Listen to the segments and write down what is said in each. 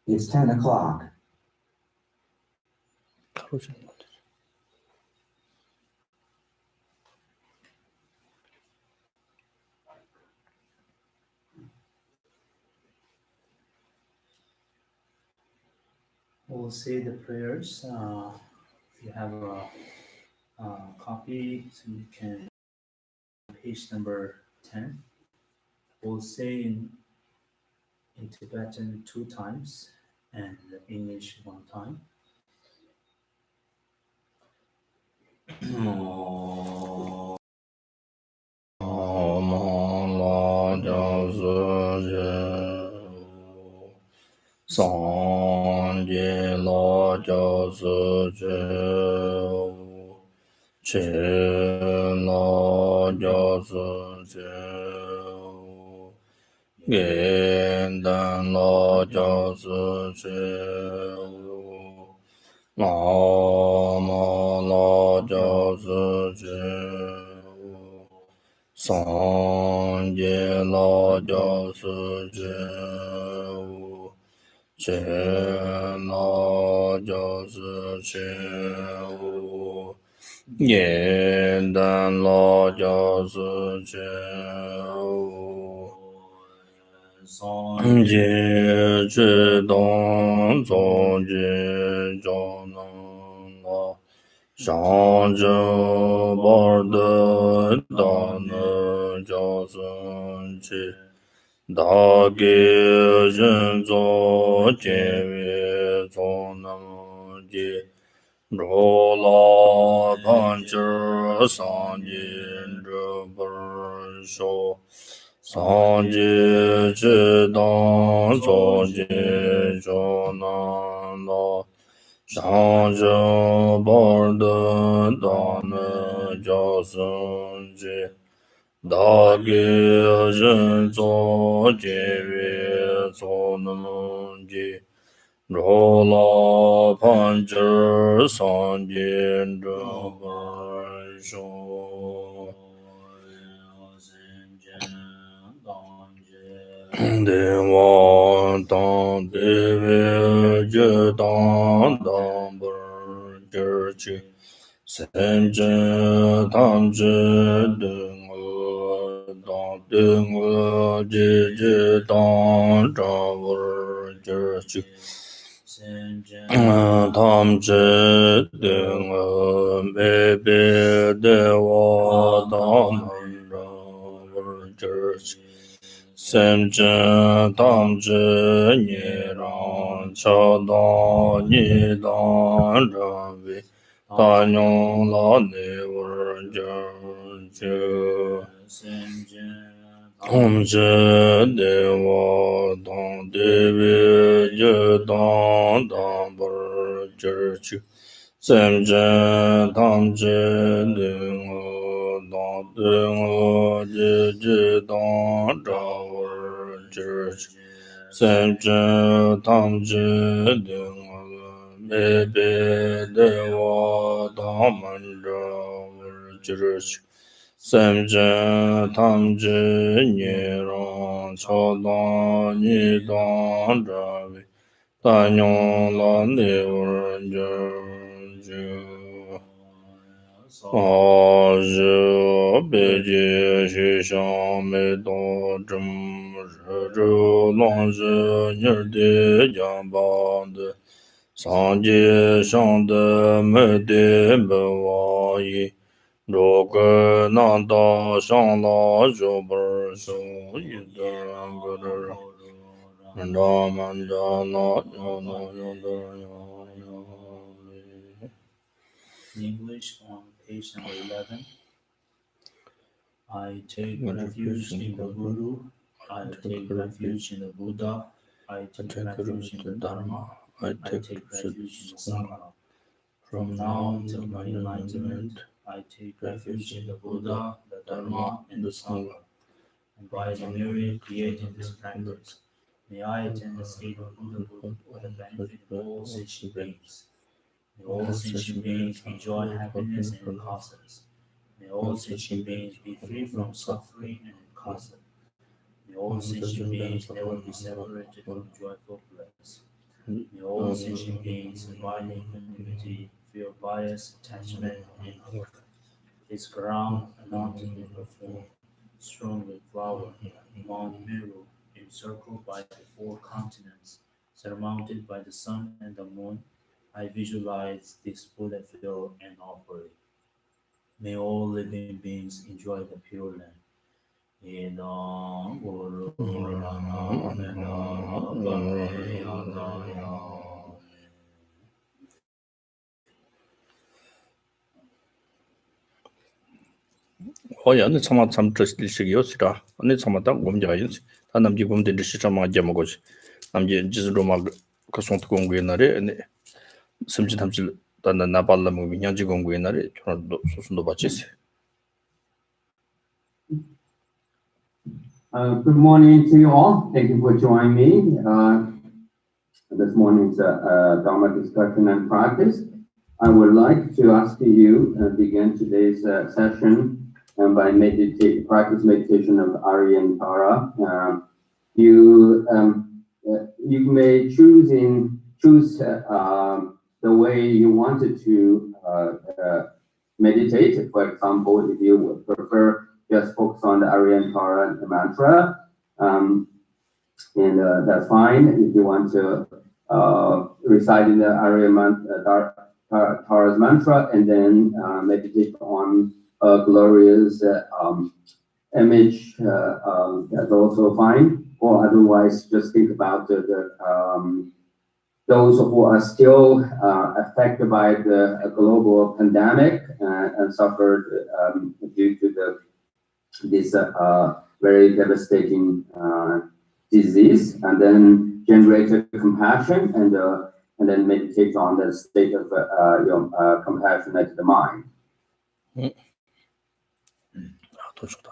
It's 10 o'clock. We'll say the prayers. If you have a copy, so you can page number 10. We'll say in Tibetan 2 times and English 1 time. Sanje la ja su je che la ja su je gen dan la ja su je la ma la ja su je sanje la ja su je che la ja su che ye dan la ja su che ye che dong zong je zhong nang la shang zhe bar de da ne ja sun che da ge zhen zo jian wei zong nam ji ro la pan zhi sang jin zhe ber shou sang ji zhi dang zong jin zhou nan la shang zhe bar de da ne jia sun ji da ge zhen zo jian wei zong nam ji ro la pan zhi sang jin zhe ber shou de wa dang de wei je dang dang ber zhi qi sen zhen tam zhi de dang de ji ji dang zhang wer zhi qi tam zhi de me be de wa dang men zhang wer zhi qi sen zhen tam zhi ni rang cha dang ni dang zhang wei da nyong la ne wer zhi qi hong zhi de wa dang de wei je dang dang ber zhi qi sen zhen tam zhi de dang de ji ji dang zhang wer zhi qi sen zhen tam zhi de me be de wa dang men zhang wer zhi qi sen zhen tam zhi ni rang cha dang ni dang zhang wei da nyong la ne wer zhi qi a zhi bei jie xi xiang mei dong zhen shi zhi long zhi ni de jiang bang de sang jie shang de me de be wa yi ro ge nan da shang la zhou ber shou yi de ran ge de ran da man da na yo na yo de yo li English on page number 11. I take refuge in the Guru. I take refuge in the Buddha. I take refuge in the Dharma. I take refuge in the Sangha. From now until my enlightenment, I take refuge in the Buddha, the Dharma, and the Sangha. And by the merit creating this practice, may I attain the state of Buddhahood for the benefit of all sentient beings. May all sentient beings enjoy happiness and causes. May all sentient beings be free from suffering and causes. May all sentient beings never be separated from joyful bliss. May all sentient beings abide in equanimity, feel bias, attachment, and hunger. His crown, anointed with perfume, strewn with flower, Mount Meru, encircled by the four continents, surmounted by the sun and the moon, I visualize this Buddha feel and offer it. May all living beings enjoy the pure land. Idam Guru Rama Meda Bhakti 好呀，那参嘛这历史有是啥？那参嘛当我们家有是，他那么就我们的历史上嘛节目过去，那么就是罗马个送的公会那里那，甚至他们是但那把那么民间公会那里，全都说是都把这些。Good morning to you all. Thank you for joining me. This morning's Dharma discussion and practice. I would like to ask you begin today's session by practice meditation of Aryan Tara. You may choose the way you wanted to meditate. For example, if you would prefer just focus on the Aryan Tara mantra, and that's fine. If you want to recite in the Aryan Tara's mantra and then meditate on a glorious image, that's also fine. Or otherwise, just think about those who are still affected by the global pandemic and suffered due to this very devastating disease, and then generate compassion and then meditate on the state of compassionate the mind. 都说的。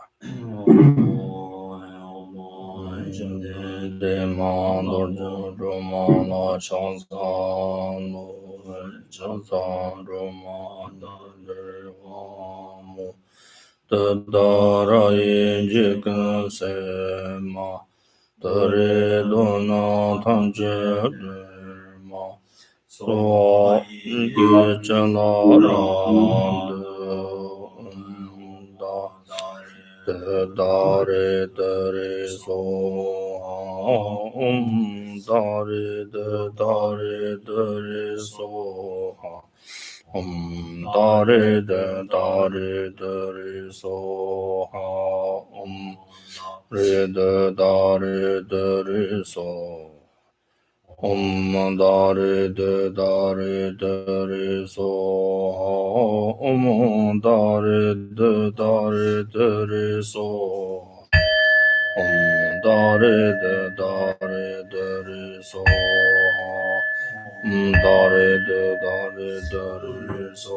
Dare dare so dare dare dare so dare dare dare so re dare dare so dare dare dare so dare dare dare so dare dare dare so dare dare dare so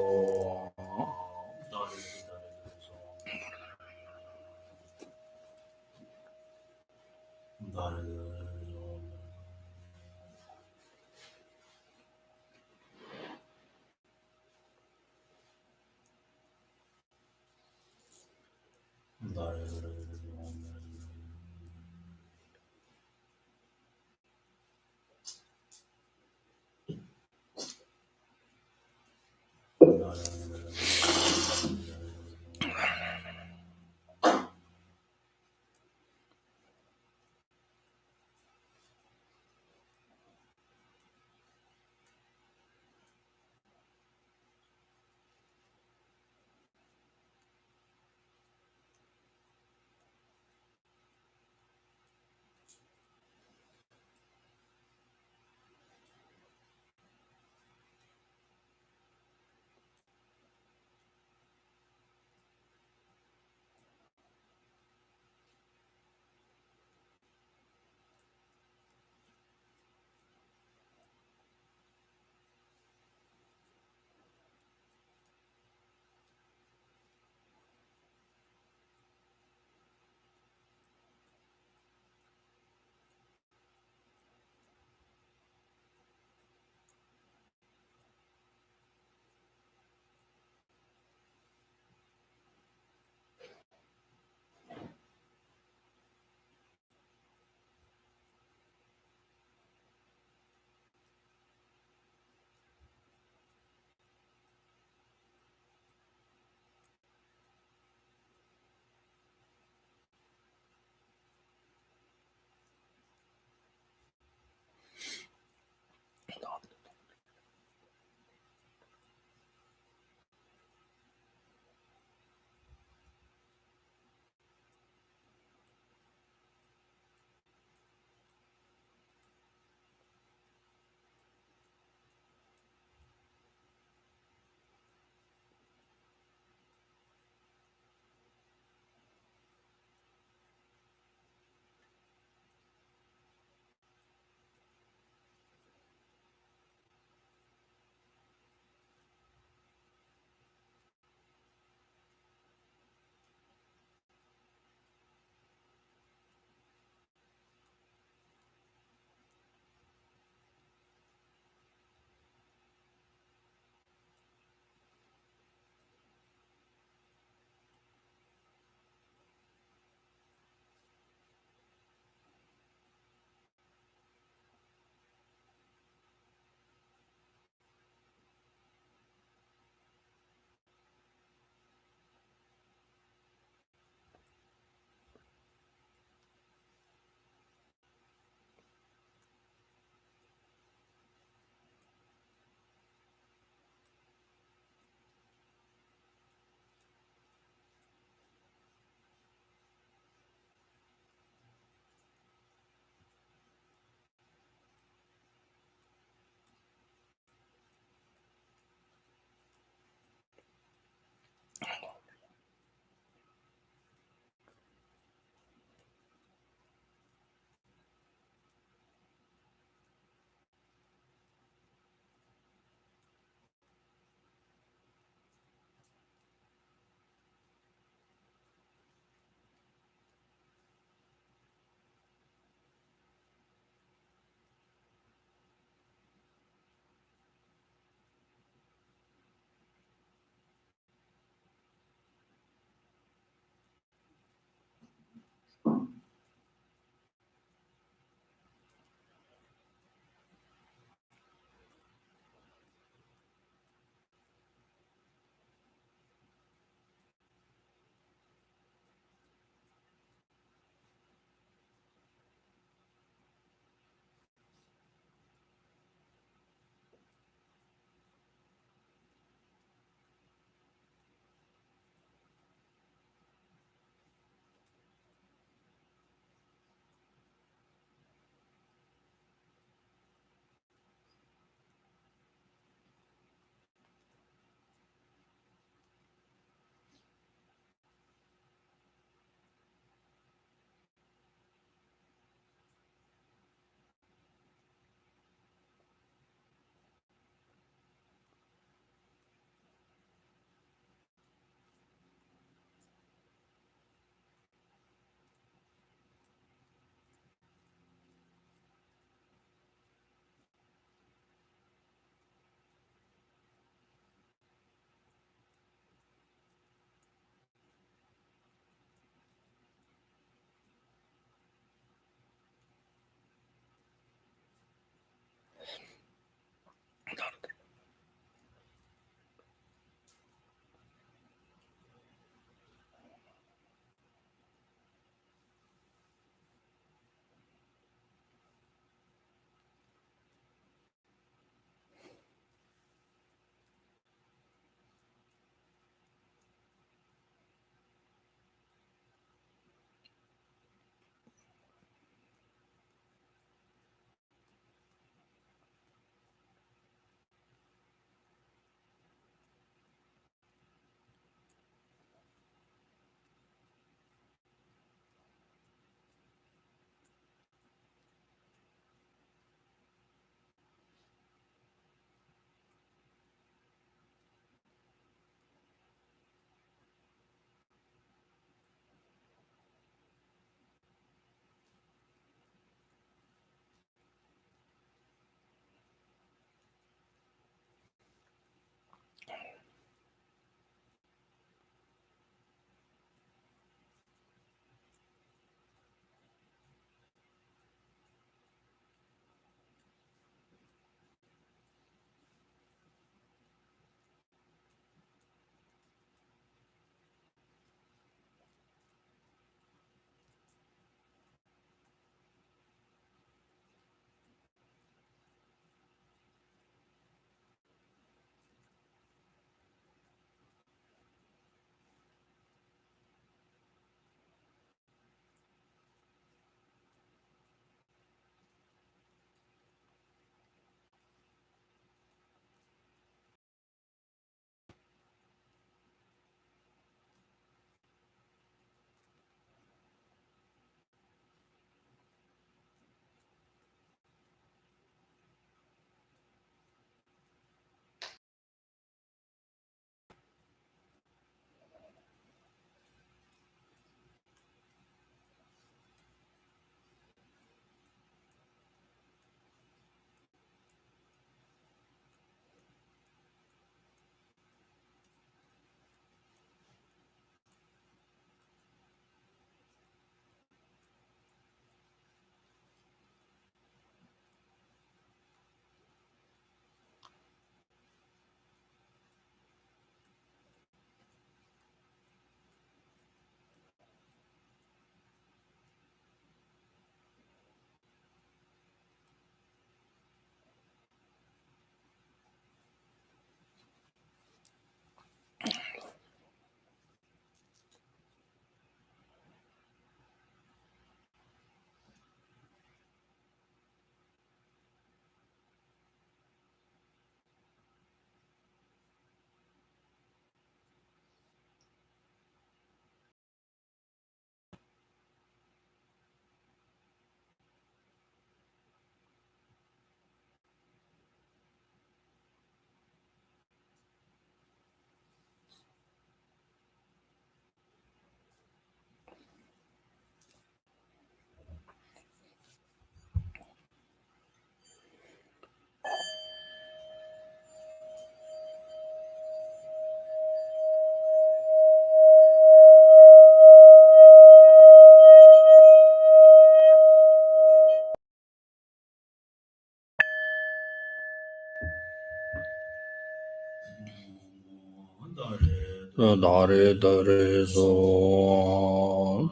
Dare dare so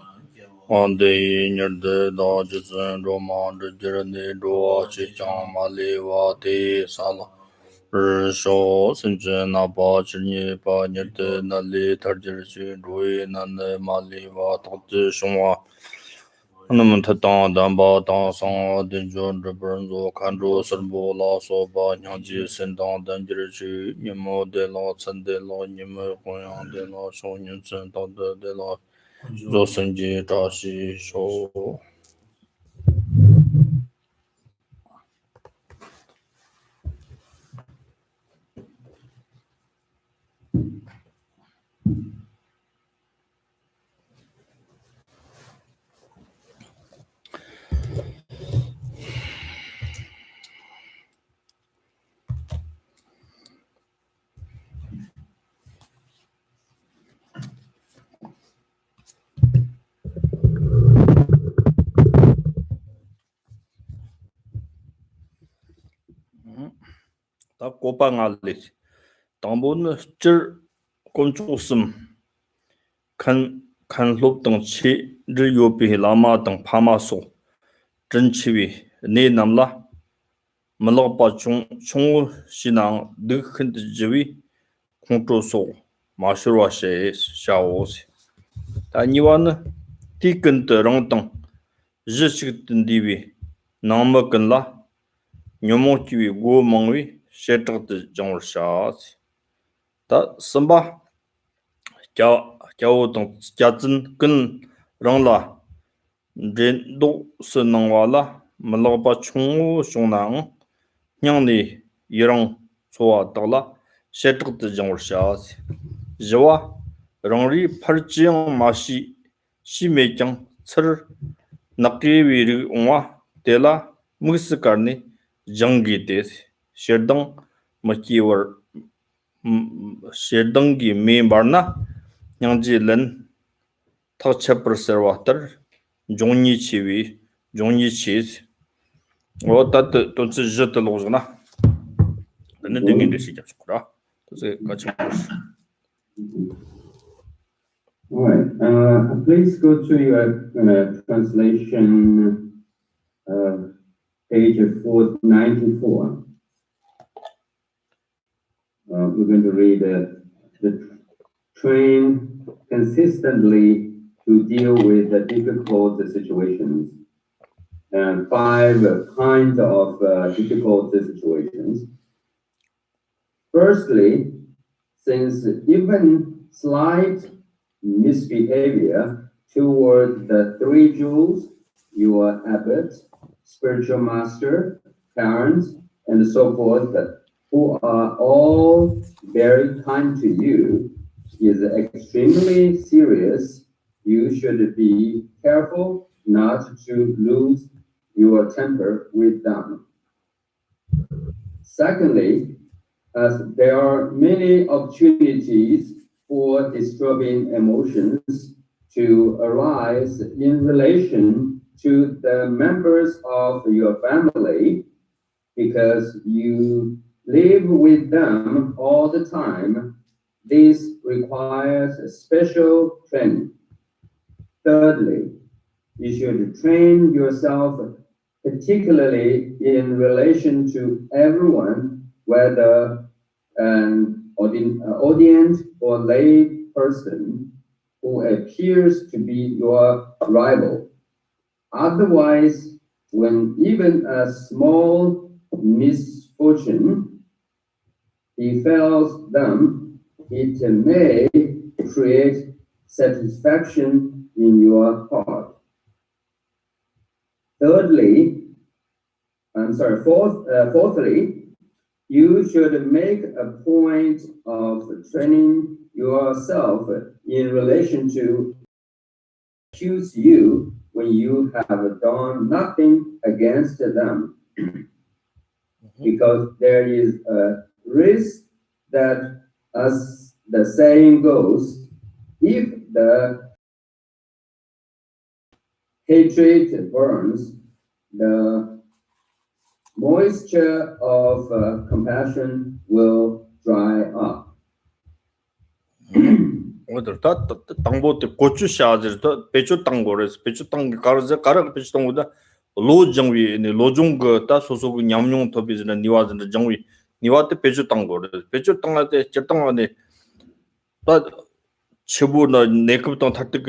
Ande nyerde da jisen roman de jirne doa chi chang ma le wa te sala Sho sinje na ba chirnye pa nyerde na le tar jir chi rui na ne ma le wa tak ji shungwa Anam tatang dan ba tang sang din jun ribun zo kan ro serbo la so ba nyang ji sen dang dan jir chi nyamo de la chen de la nyamo kong de la shong nyun chen dang de la zo sen ji da shi shou ta kopa nga le tambo ne chir kon chu sim kan lop tang chi ri yo pi lama tang phama so chen chi wi ne nam la malo pa chung sinang de khin de jiwi khong to so ma shurwa she sha o si ta ni wan ti kin de rong tang ji chi tin di wi nam ma kan la nyomo chi wi go mong wi she tag de jong sha si ta samba Chao tong cha zin kin rang la rin do se nang wa la ma la pa chung shong nang nyang ni yirang so wa da la she tag de jang wa sha si jwa rang ri par chiang ma shi me chang chir na ki wi ri wa de la mu si kar ni jang gi de sherdang ma ki war sherdang gi me bar na Nyang ji len thak chepar serwa tar jongni chiwi jongni chis o tat ton se jet lo jna ne dingi de shi jap skura to se ka chang All right. Please go to your translation, page 494. We're going to read the train consistently to deal with the difficult situations. And 5 kinds of difficult situations. Firstly, since even slight misbehavior toward the 3 jewels, your abbot, spiritual master, parents, and so forth, who are all very kind to you, is extremely serious. You should be careful not to lose your temper with them. Secondly, as there are many opportunities for disturbing emotions to arise in relation to the members of your family, because you live with them all the time, this requires a special training. Thirdly, you should train yourself particularly in relation to everyone, whether an audience or lay person who appears to be your rival. Otherwise, when even a small misfortune befalls them, it may create satisfaction in your heart. Fourthly, you should make a point of training yourself in relation to accuse you when you have done nothing against them. Because there is a risk that, as the saying goes, if the hatred burns, the moisture of compassion will dry up. 어들 다 당보때 고추 샤즈도 배추 당고레스 배추 당 가르자 가르 배추 당보다 로정위 로종거 다 소소고 냠용 토비즈나 니와즈나 정위 니와테 배추 당고레스 배추 당한테 적당하네 다 치부나 네급당 탁득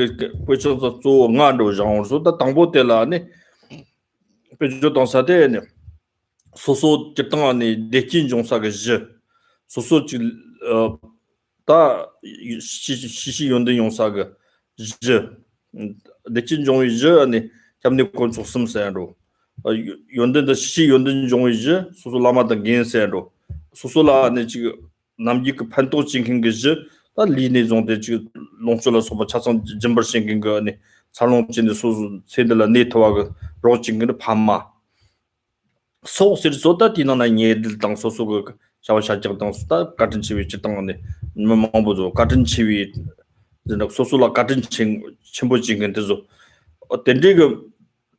배추서 조 응안도 장어서 다 당보때라네 배추 당사데네 소소 적당하네 내진 종사가 지 소소 다 시시 연대 용사가 저 대진 종이지 아니 잠네 건축 섬세로 연대의 시시 연대 종이지 소소라마다 gen세로 소소라네 지금 남기 그 판도 진행 거지 다 리네 종대 지금 농촌을 소바 차선 점벌 생긴 거니 살롱진의 소소 세들라 네트워크 로칭을 밤마 소스르소다 디나나 예들 당 소소가 샤와샤적 당 수다 같은 치위 지당네 뭐뭐보죠 같은 치위 저 소소라 같은 첨부진 건데서 어떤지가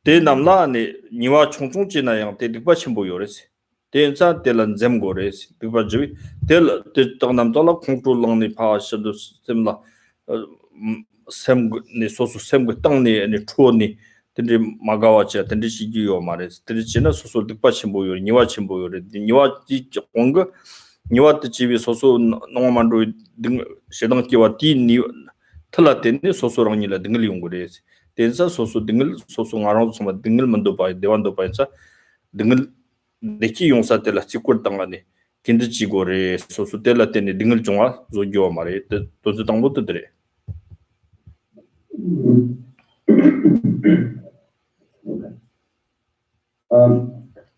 대남라네 니와 총총지나양 대득바 첨부요레스 대인사 대란 잼고레스 그바지 될 대당남달라 콩토랑니 파셔도 셈라 셈네 소소 셈고 땅네 아니 투어니 근데 마가와치 근데 시기요 말레스 들지나 소소 득바 첨부요 니와 첨부요레 니와 지 공거 니와 집이 소소 농만도 등 세당기와 디니 틀라텐네 소소랑니라 등을 용거레스 densa soso dingal soso ngarang soma dingal mando pai dewan do pai sa dingal deki yongsa tela chikur tangani kinda chigore soso tela tene dingal chonga zo gyo mare to tangbo to dre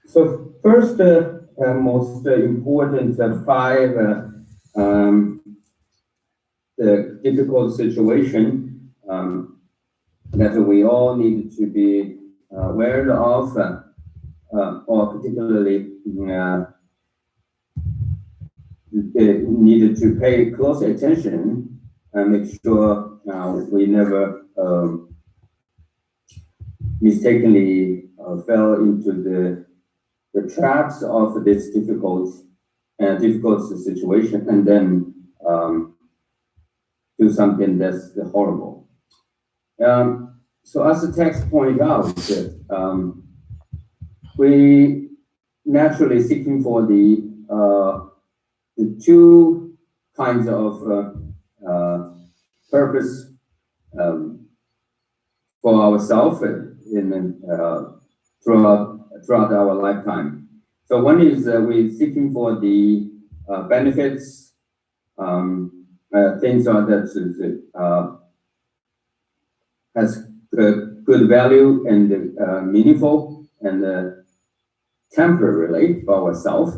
So first, most important five the difficult situation that we all need to be aware of, or particularly needed to pay close attention and make sure we never mistakenly fell into the traps of this difficult situation and then do something that's horrible. So as the text pointed out, we naturally seeking for the two kinds of purpose for ourselves in throughout our lifetime. So one is we're seeking for the benefits, things that has good value and meaningful and temporarily for ourselves.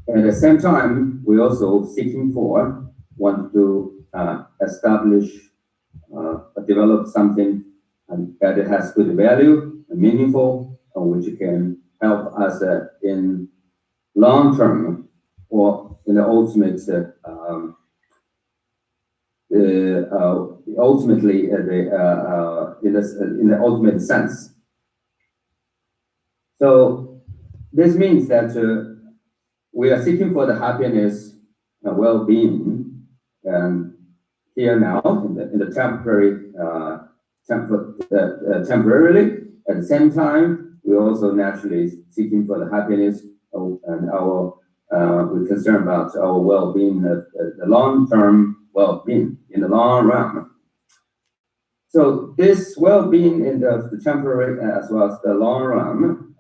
At the same time, we also want to establish develop something that has good value and meaningful, which can help us in long term or in the ultimate ultimately in the ultimate sense. So this means that we are seeking for the happiness and well-being, and here now in the temporarily. At the same time, we're also naturally seeking for the happiness and we're concerned about our well-being, the long-term well-being in the long run. So this well-being in the temporary as well as the long run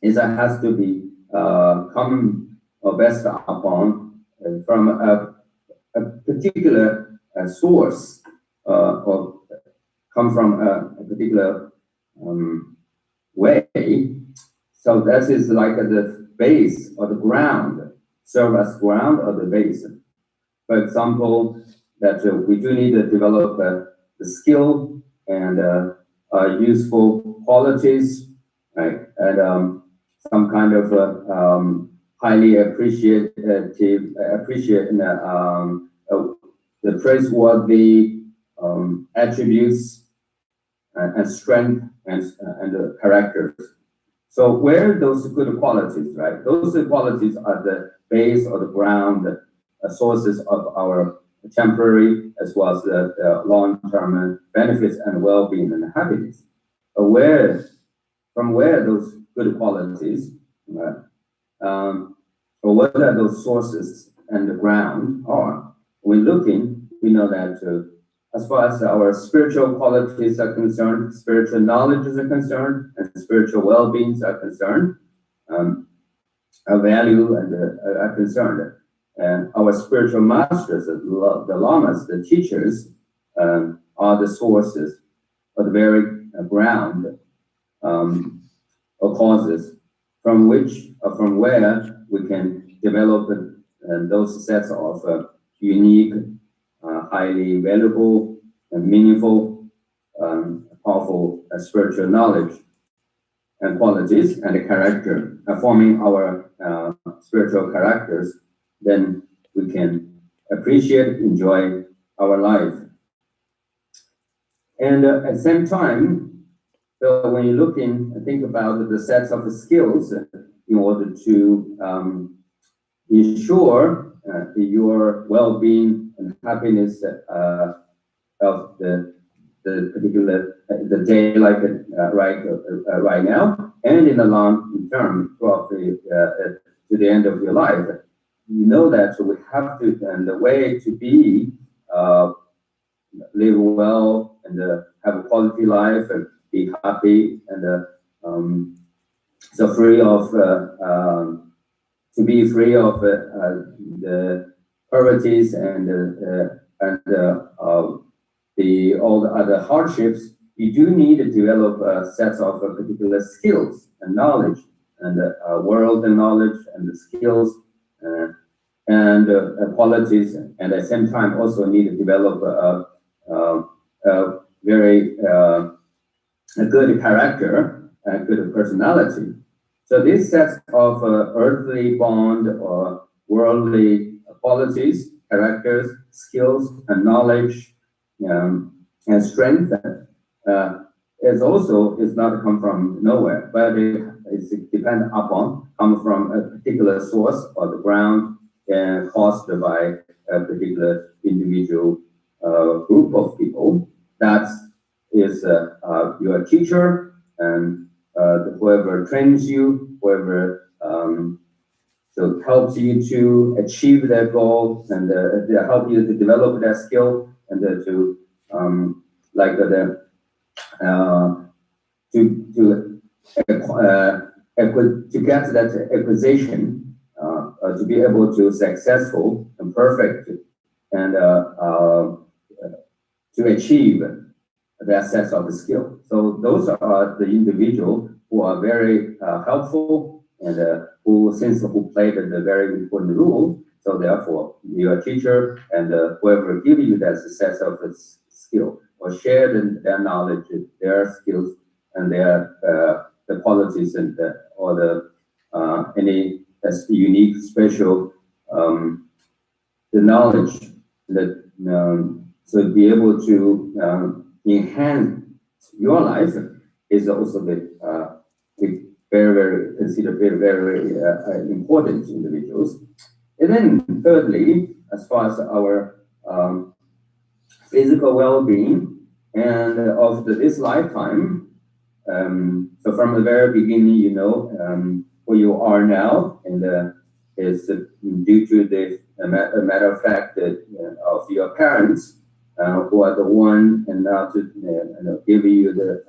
has to be come or based upon from a particular source or come from a particular way. So that is like the base or the ground, serve as ground or the base. For example, that we do need to develop the skill and useful qualities, right? And some kind of highly appreciate the praiseworthy attributes and strength and characters. So where those good qualities, right? Those qualities are the base or the ground sources of our temporary as well as the long-term benefits and well-being and happiness. From where those good qualities, or what are those sources and the ground are. When looking, we know that as far as our spiritual qualities are concerned, spiritual knowledges are concerned, and spiritual well-beings are concerned, our value and are concerned. And our spiritual masters, the lamas, the teachers, are the sources of the very ground or causes from where we can develop those sets of unique, highly valuable and meaningful, powerful spiritual knowledge and qualities and the character, forming our spiritual characters. Then we can appreciate, enjoy our life. And at the same time, so when you look in and think about the sets of skills in order to ensure your well-being and happiness of the particular the day, like right now, and in the long term throughout to the end of your life, you know that we have to, and the way to be live well and have a quality life and be happy and so free of to be free of the poverties and all the other hardships. You do need to develop sets of particular skills and knowledge and world and knowledge and the skills and qualities, and at the same time also need to develop a very a good character and good personality. So these sets of earthly bond or worldly qualities, characters, skills, and knowledge and strength is not come from nowhere, but it's depend upon, come from a particular source or the ground and caused by a particular individual group of people. That is your teacher and whoever trains you, whoever so helps you to achieve that goal and they help you to develop that skill and to get that acquisition, to be able to successful and perfect and to achieve that set of skill. So those are the individual who are very helpful and who played a very important role. So therefore, your teacher and whoever give you that set of skill or share their knowledge, their skills, and their the qualities and or the any unique, special the knowledge that so be able to enhance your life is also the very considered very important individuals. And then thirdly, as far as our physical well-being and of this lifetime, so from the very beginning, you know who you are now, and is due to the matter of fact that of your parents who are the one and now to give you the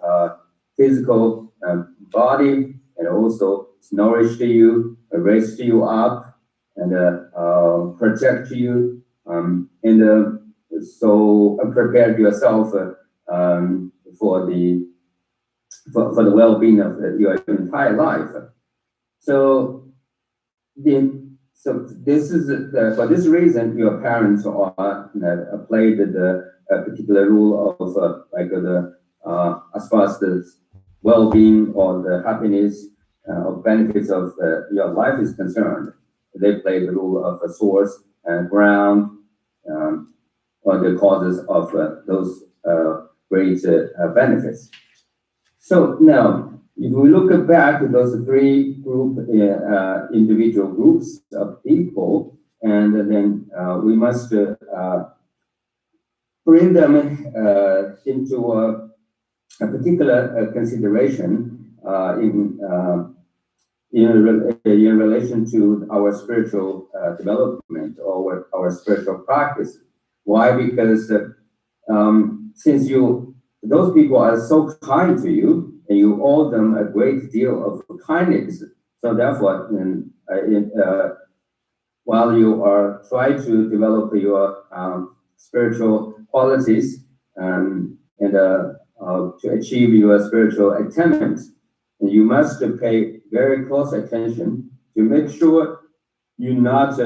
physical body and also nourish you, raise you up, and protect you, and so prepare yourself for the well-being of your entire life. So this is for this reason your parents are played the particular role of as far as the well-being or the happiness or benefits of your life is concerned. They play the role of a source and ground or the causes of those great benefits. So now, if we look back at those three individual groups of people, and then we must bring them into a particular consideration in relation to our spiritual development or our spiritual practice. Why? Because since those people are so kind to you, and you owe them a great deal of kindness. So therefore, while you are trying to develop your spiritual qualities and to achieve your spiritual attainment, you must pay very close attention to make sure you not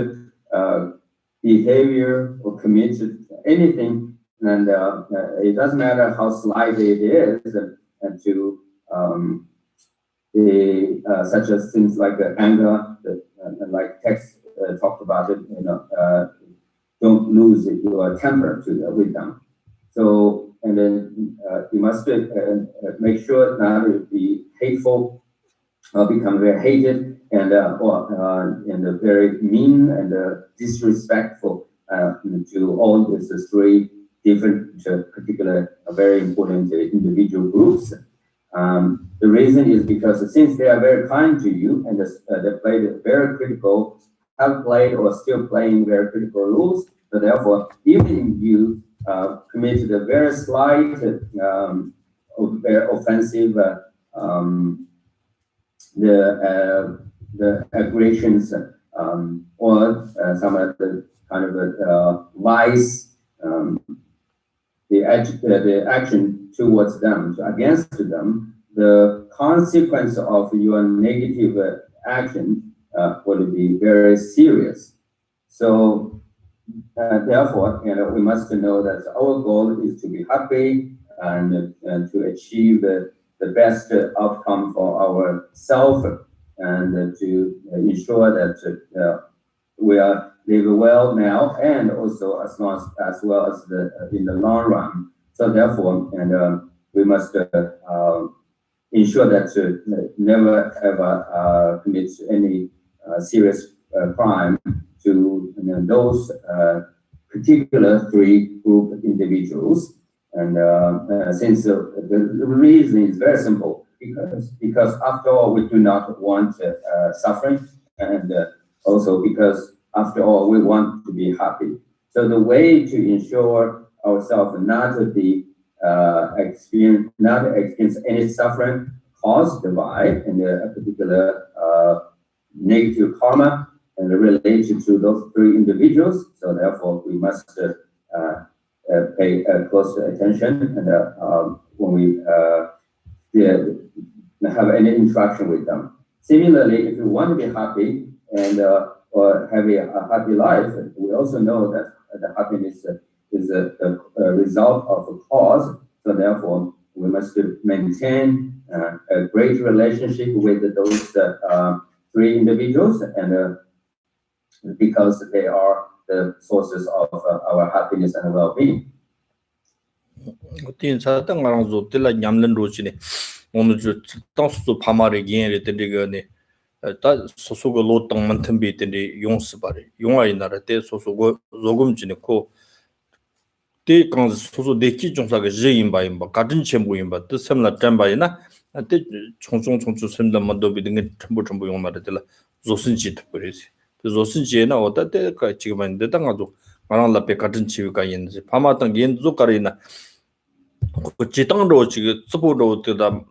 behavior or commit anything, and it doesn't matter how slight it is, and to such as things like anger, like text talked about it, don't lose your temper with them. So, and then you must make sure not to be hateful, become very hated, and very mean and disrespectful to all these three different, particular, very important individual groups. The reason is because since they are very kind to you and they played very critical, have played or still playing very critical roles, so therefore, even if you committed a very slight, very offensive, the aggressions or some of the kind of vice, the action towards them, against them, the consequence of your negative action will be very serious. So therefore, we must know that our goal is to be happy and to achieve the best outcome for ourselves, and to ensure that we are live well now and also as well as in the long run. So therefore, we must ensure that never ever commit any serious crime to those particular three group individuals. And since the reason is very simple, because after all, we do not want suffering, and also because after all, we want to be happy. So the way to ensure ourselves not to be experience any suffering caused by a particular negative karma and related to those three individuals. So therefore, we must pay close attention and when we have any interaction with them. Similarly, if you want to be happy and or have a happy life, we also know that the happiness is a result of a cause. So therefore, we must maintain a great relationship with those three individuals, and because they are the sources of our happiness and well-being. tin sa tang ngarang zo tila nyamlen ro chi ne onu ju tang su phamare gen re ten de ne ta so so go lo tang man tham bi ten de yong s bare yong ai na ra te so so go zogum chi ne ko te kang so so de ki jong sa ge je yin ba ka din chen bu yin ba te sam la tan ba na te chong chu sem da ma do bi de cham bu yong na ra tila zo sin chi tu re si te zo sin chi na o ta te ka chi ga man de tang ga zo ngarang la pe ka din chi ka yin si phama tang gen zo ka re na 지당로 지금 서보로 되다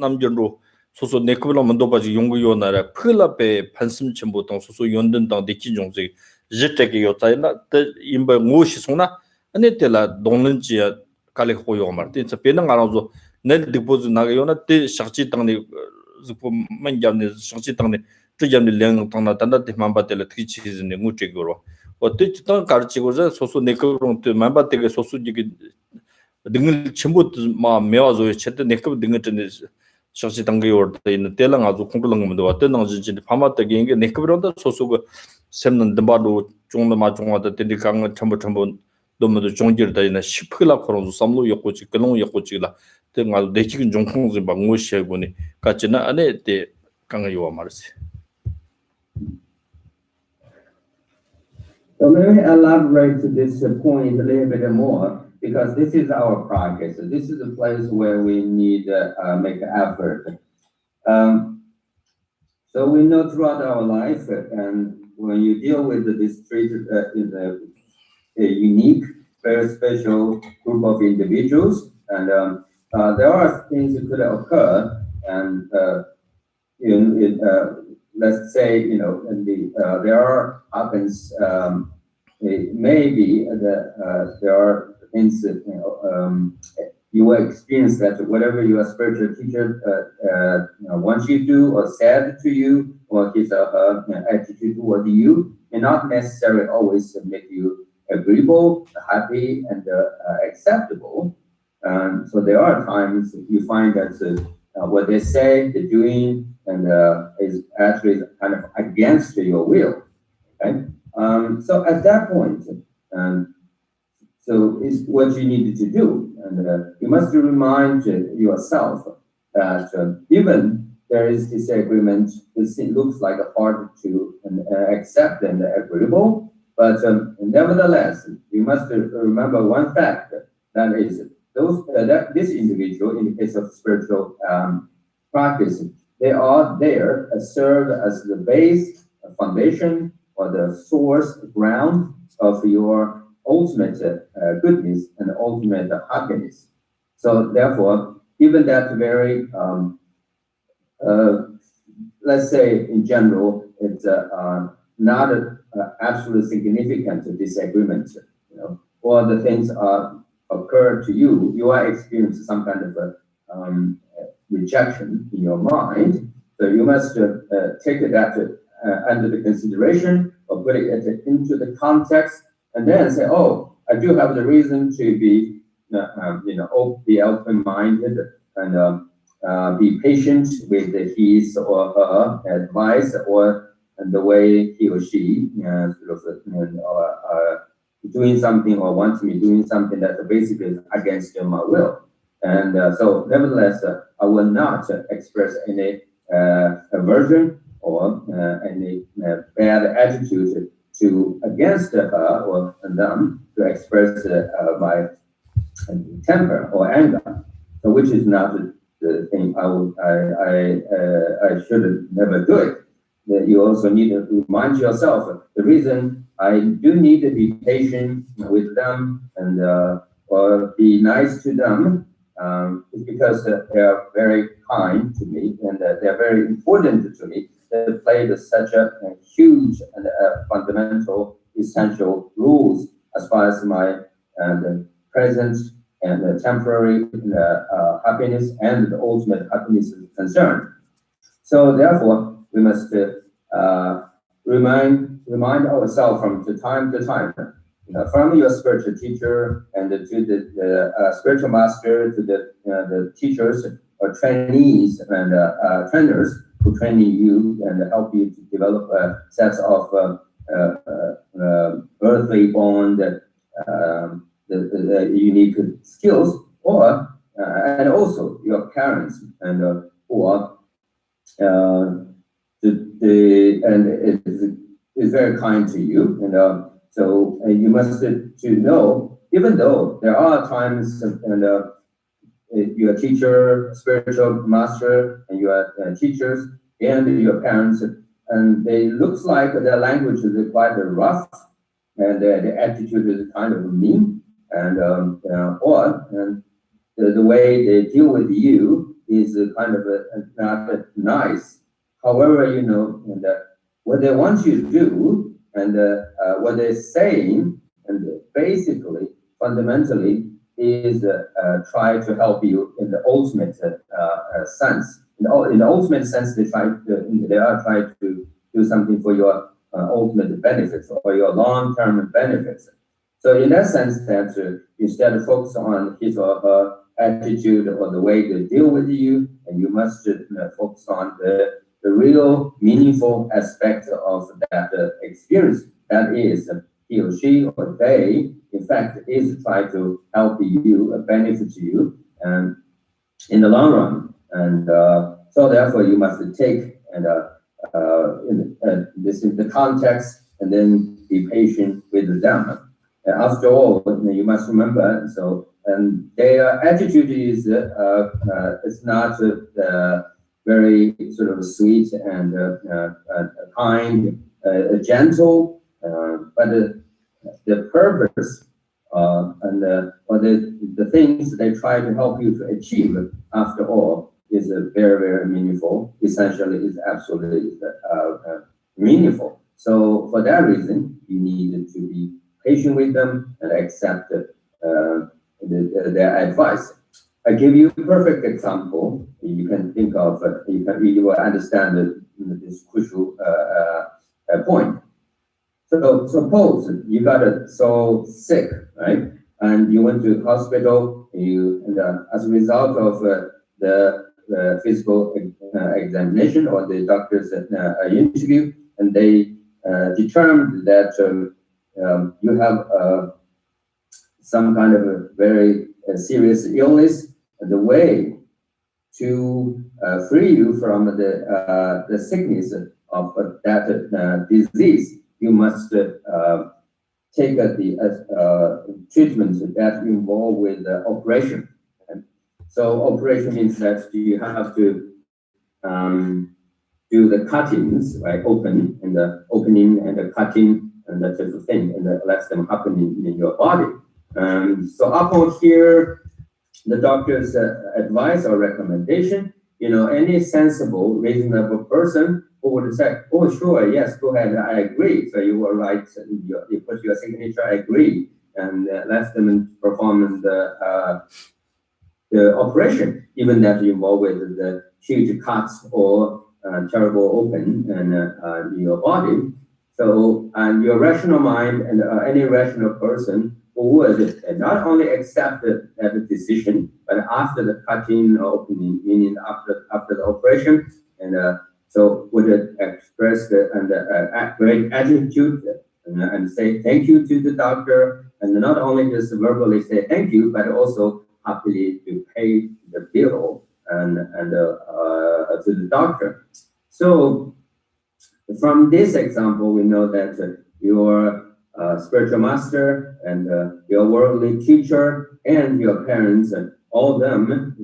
남전로 소소 네크블로 만도바지 용구요나라 클럽에 판심 첨부동 소소 연den당 대기 종지 지택이 요자이나 임바 무시 송나 아니텔라 동는지 칼레 호요 말때 베는 알아서 내 디포즈 나가요나 때 샤치 당네 즈포 만잡네 샤치 당네 뜨잡네 랭 당나 단다 대만바텔 티치즈네 무체고로 어때 또 가르치고자 소소 네크블로 때 만바테게 소소지기 등을 전부 막 메와서 채때 내급 등을 전에 셔시 단계 올때 있는 때랑 아주 공부를 하면 왔던 나지 파마때 게 내급으로도 소소가 샘는 담바도 종도마 종화도 때리 강을 전부 너무도 종질다 있는 10클라 코로도 삼로 역고지 그놈 역고지라 등 아주 내지근 종콩지 막 무시하고니 같이나 안에 때 강을 요와 말세. So let me elaborate this point a little bit more. because this is our practice. This is a place where we need make effort. So we know throughout our life, and when you deal with this treated in a unique, very special group of individuals, and there are things that could occur, and let's say, there are happens. It may be that there are things that you will experience that whatever your spiritual teacher wants you to do or said to you, or his attitude toward you, may not necessarily always make you agreeable, happy, and acceptable. So there are times you find that what they say, they're doing, and is actually kind of against your will. Okay? So at that point, so is what you needed to do, and you must remind yourself that even there is disagreement, it looks like hard to accept and agreeable, but nevertheless, you must remember one fact, that is that this individual, in the case of spiritual practice, they are there serve as the base, foundation, or the source, ground of your ultimate goodness and ultimate happiness. So therefore, even that very, let's say in general, it's not absolutely significant disagreement, or the things occur to you, you are experiencing some kind of rejection in your mind. So you must take that under the consideration, or put it into the context, and then say, oh, I do have the reason to be, be open-minded and be patient with his or her advice, or the way he or she doing something or wants me doing something that basically is against my will. And so nevertheless, I will not express any aversion or any bad attitude to against her or them, to express my temper or anger, so which is not the thing I should never do it. That you also need to remind yourself the reason I do need to be patient with them and or be nice to them is because they are very kind to me, and they're very important to me. They played such a huge and fundamental, essential rules as far as my present and temporary happiness and the ultimate happiness is concerned. So therefore, we must remind ourselves from time to time, from your spiritual teacher and to the spiritual master, to the teachers or trainees and trainers who train you and help you to develop a set of earthly bond, the unique skills, or and also your parents and or and is very kind to you, and so you must to know, even though there are times and your teacher, spiritual master, and your teachers and your parents, and they looks like their language is quite rough, and the attitude is kind of mean, and or the way they deal with you is kind of not nice. However, and what they want you to do, and what they're saying, and basically, fundamentally, is try to help you in the ultimate sense. In the ultimate sense, they are trying to do something for your ultimate benefits or your long-term benefits. So in that sense, that instead of focus on his or her attitude or the way they deal with you, and you must focus on the real meaningful aspect of that experience. That is, he or she or they, in fact, is trying to help you, benefit you, and in the long run. And so therefore, you must take and this in the context, and then be patient with them. after all, you must remember, so their attitude is it's not very sort of sweet and kind, gentle, but the purpose or the things they try to help you to achieve, after all, is very, very meaningful. Essentially, is absolutely meaningful. So for that reason, you need to be patient with them and accept their advice. I give you a perfect example. You can think of, you will understand this crucial point. So suppose you got so sick, right? And you went to hospital, as a result of the physical examination or the doctor's interview, and they determined that you have some kind of a very serious illness. The way to free you from the sickness of that disease, you must take the treatment that involve with operation. And so operation means that you have to do the cuttings, right? Opening and the cutting and that type of thing, and let them happen in your body. So upon here, the doctor's advice or recommendation, any sensible, reasonable person who would say, "Oh, sure, yes, go ahead, I agree." So you were right, you put your signature, I agree, and let them perform the operation, even that involved with the huge cuts or terrible open in your body. So, and your rational mind and any rational person who would not only accept that decision, but after the cutting or opening, meaning after the operation, and so would express the great attitude and say thank you to the doctor, and not only just verbally say thank you, but also happily to pay the bill and to the doctor. So from this example, we know that your spiritual master and your worldly teacher and your parents and all them,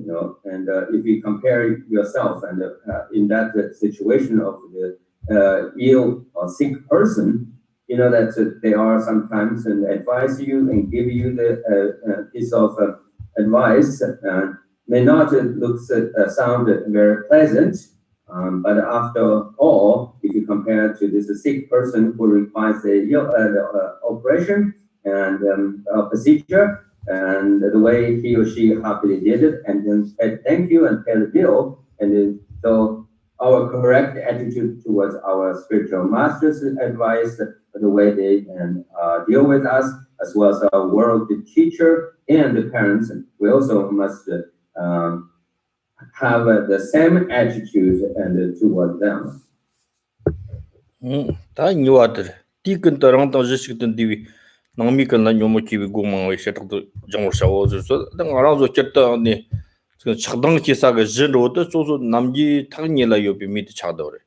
and if you compare yourself and in that situation of the ill or sick person, that they are sometimes and advise you and give you the piece of advice, may not sound very pleasant. But after all, if you compare to this sick person who requires the operation and procedure, and the way he or she happily did it, and then said thank you and pay the bill, and then, so our correct attitude towards our spiritual master's advice, the way they deal with us, as well as our worldly teacher and the parents, we also must have the same attitude and toward them. 다 뉴아들 디근도 랑도 지식든 디비 남미근 요모치비 고망의 셔도 정월샤워서 당아라서 쳤다니 그 차당 기사가 진로도 소소 남지 탁니라 요비 미트 차도래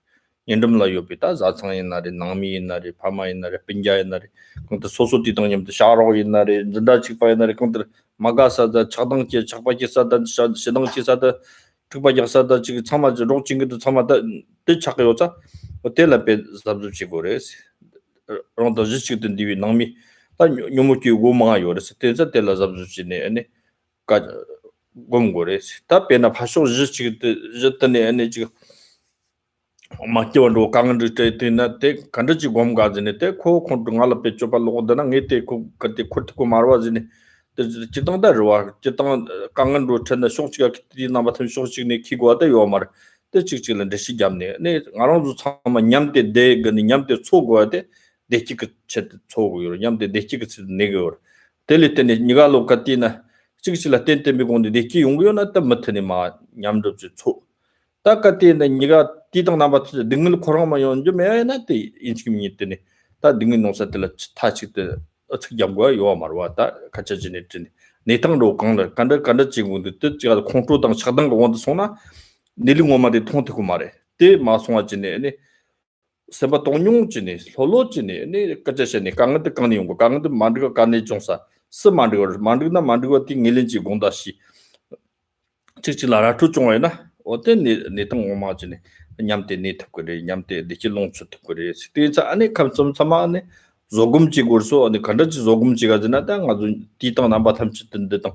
연름라 요비다 자창의 날에 남미 날에 파마의 날에 빈자의 날에 근데 소소 디당님도 샤로의 날에 진다 직파의 날에 근데 마가사다 차당 기 작바기사다 시당 기사다 특바기사다 지금 참아지 록징도 참아다 뜻착해요자 호텔에 잡주치고레스 런도 지식든 디비 남미 다 요모치 고마요 그래서 때자 때라 잡주치네 아니 가 곰고레스 다 페나 파쇼 지식드 졌더니 아니 지금 마키원도 강은도 때나 때 간르지 곰가지네 때코 콘동알 페초발로거나 네테 코 그때 코트고 마르와지네 지당다 로와 지당 강은도 천나 쇼치가 기티나 같은 쇼치네 키고다 요마르 때 직질은 대시 잡네 네 아랑도 참마 냠때 데그니 냠때 초고데 데치크 쳇 초고요 냠때 데치크 네고 텔리테네 니가로 카티나 직질라 텐테미곤데 데치 용고요나 땀마트네 마 냠도 초 딱카티네 니가 디당 나바트 능을 코랑마 연주 매나테 인치미니테네 다 능을 농사텔라 타치테 어떻게 잡고요 요 말와다 같이지네트네 네탕로 강다 간다 지구도 뜻지가 콩토당 차당 거 원도 소나 닐링오마데 통테고 말해 때 마송아지네 seba tongyong chini, lolo chini, ni kachashani, kangad kani yungu, kangad mandiga kani chongsa, se mandiga ti ngilinchi gongda shi, chikchi lara tu chongay na, ote ni tang oma chini, nyamte ni thukuri, nyamte diki longchu thukuri, siti cha ane kamsam sama ane, zogumchi gorso, ane kandachi zogumchi gazina, ta nga zo titang namba thamchi tindi tang,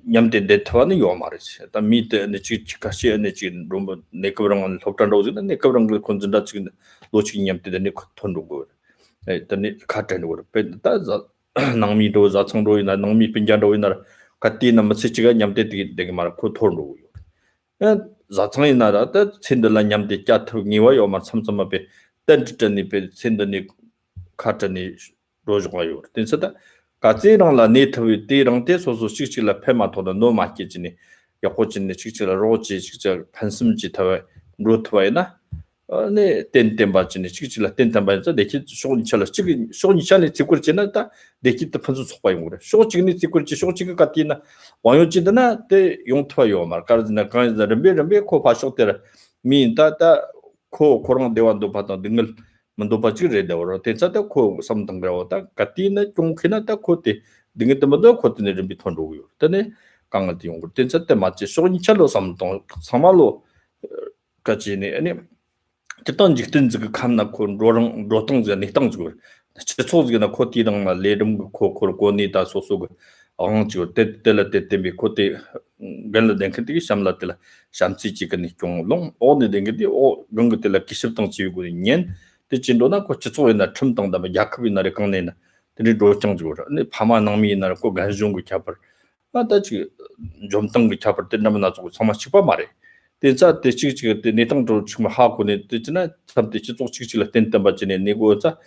nyamte detwa ni yo marisi, ta mite ane chik kashi ane chik rumbu nekabrang ane loptan rozi na nekabrang konzinda chik lochik nyamte dani thon rungu, dani khatani wara, pe ta nangmi do za chang roi na, nangmi pinjan roi na, kati na matsi chiga nyamte degi mara ko thon rungu. Za chang ina ra, ta tsindala nyamte kya thuk niwa yo mar samsama pe, tantitani pe tsindani khatani rozi kwa yo. Tensa ta, 같이 랑라 네트위 디랑테 소소 식식라 페마토다 노마키지니 야코진니 식식라 로지 식적 판심지 타와 루트와이나 네 덴덴바지니 식식라 덴덴바자 네키 쇼니찰라 식 쇼니찰니 지kur지나다 네키트 판수 속바이 그래 쇼지니 지kur지 쇼지가 같이나 와요지드나 데 용트와요 말 까르지나 간자 렘베 코 파쇼테라 미인다다 코 코랑 대완도 받다 능을 mendopachi reda ora tensa ta ko samtang ra ta katina chungkhina ta khote dingit mado khote ne rimbi thon ro yo tane kangal ti yong tensa ta machi soni chalo samtang samalo kachi ne ani chetan jikten zig khamna ko rorang rotang ja ne tang ju cheso zig na khoti dang na lerim ko ko ni ta so so ang ju te la te mi khote gal den khati samla tela shamchi chi kan chong long o ne deng di o gang te la kiship tang chi gu nyen 진도나 고 지소에나 첨당다 야크비나레 강내나 들이 로창주라 네 파마낭미나 고 가중고 캬버 마다지 좀땅 캬버 때나면 나고 사마치바 말해 대자 대치치 때 네땅도 좀 하고네 되지나 참대 지속 치치라 텐담 받지네 네고자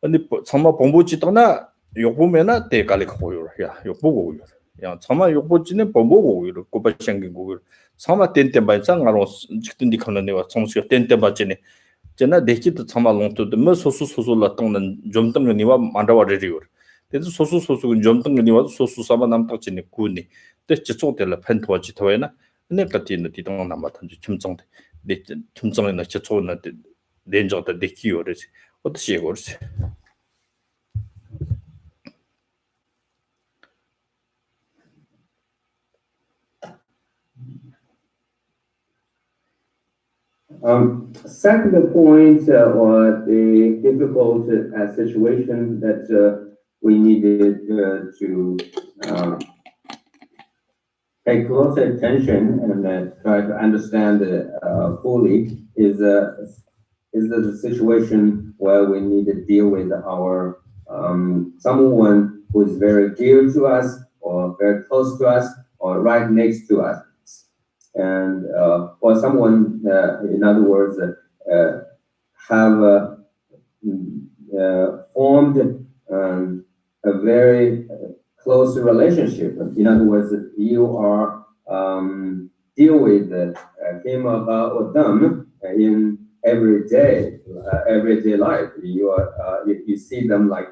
아니 사마 봉보지다나 욕보면나 대갈이 고요 야욕 보고 야 사마 욕보지네 봉보고 이러 고바샹긴 고 사마 텐담 받상 알고 직든디 칸네 와 성수 텐담 받지네 제나 데키도 참아 롱토도 뭐 소소소소라 땅는 좀땅 니와 만다와리요. 그래서 소소소소 좀땅 니와 소소사바 남탁지니 구니. 때 지속될 펜토지 토에나 네가티는 디동 남마탄지 춤정데 네 춤정이나 지속나 렌저다 데키요르지. 어떻게 해고르지? Second point, or the difficult situation that we needed to pay close attention and try to understand fully is the situation where we need to deal with our someone who is very dear to us or very close to us or right next to us. And or someone, in other words, have formed a very close relationship. In other words, you are deal with him or them in everyday life. You are you see them like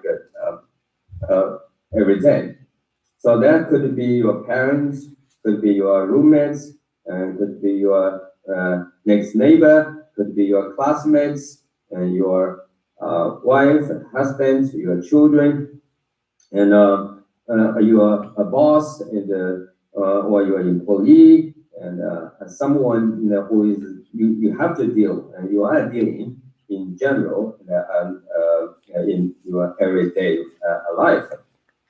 every day. So that could be your parents, could be your roommates, could be your next neighbor, could be your classmates, and your wife, husband, your children, and your boss, and or your employee, and someone who is you have to deal, and you are dealing in general in your everyday life.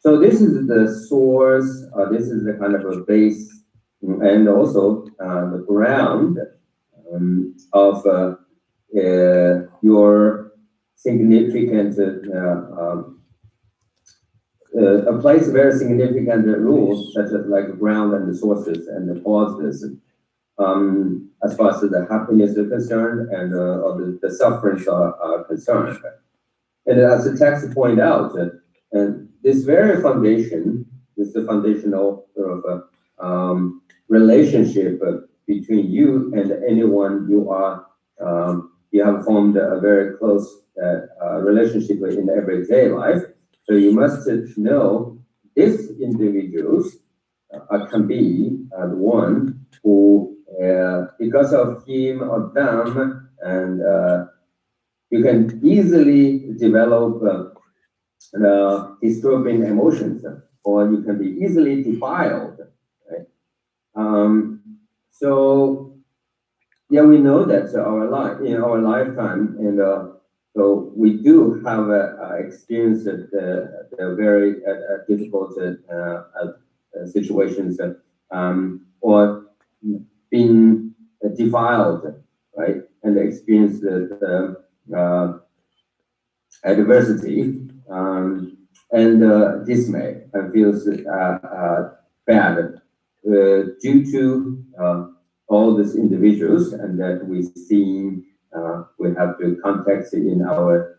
So this is the source. This is the kind of a base. And also the ground of your significant applies very significant rules such as like ground and the sources and the causes as far as the happiness is concerned and the sufferings are concerned. And as the text point out, and this very foundation, this is the foundational sort of relationship between you and anyone you are you have formed a very close relationship in everyday life. So you must know these individuals can be the one who because of him or them and you can easily develop disturbing emotions, or you can be easily defiled. Right? So yeah, we know that in our lifetime, and so we do have experienced the very difficult situations, or being defiled, right, and experienced the adversity, and dismay, and feels bad due to all these individuals, and that we see we have to contact in our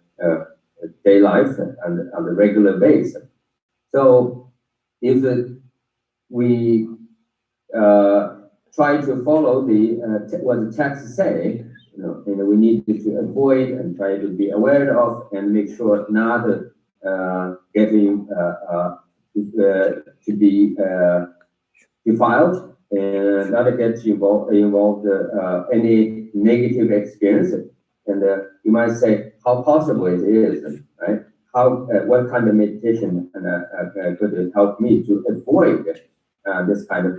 day life and on a regular basis. So if we try to follow what the text say, and we need to avoid and try to be aware of and make sure not getting to be defiled, and not get involved any negative experience. And you might say how possible it is, right? How what kind of meditation could help me to avoid this kind of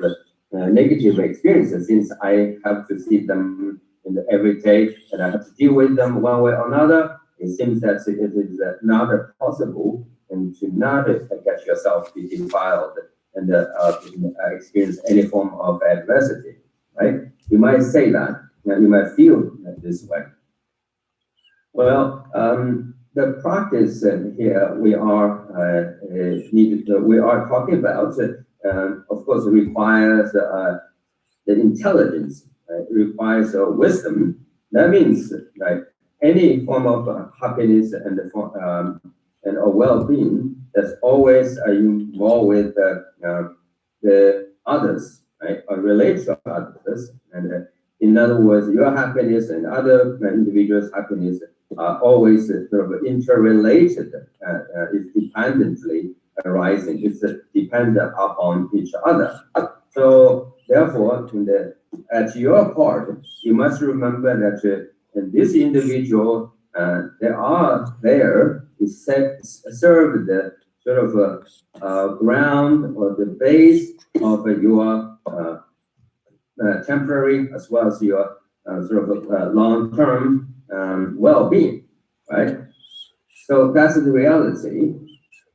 negative experiences, since I have to see them in the every day and I have to deal with them one way or another. It seems that it is not possible, and to not get yourself be defiled and experience any form of adversity, right? You might say that, you might feel this way. Well, the practice here we are we are talking about, of course, requires the intelligence, right? It requires wisdom. That means, right, any form of happiness and a well-being that's always involved with the others, right, or relate to others. And in other words, your happiness and other individuals' happiness are always sort of interrelated, is dependently arising. It's dependent upon each other. So therefore, at your part, you must remember that this individual, they are there to serve the sort of ground or the base of your temporary as well as your sort of long-term well-being, right? So that's the reality.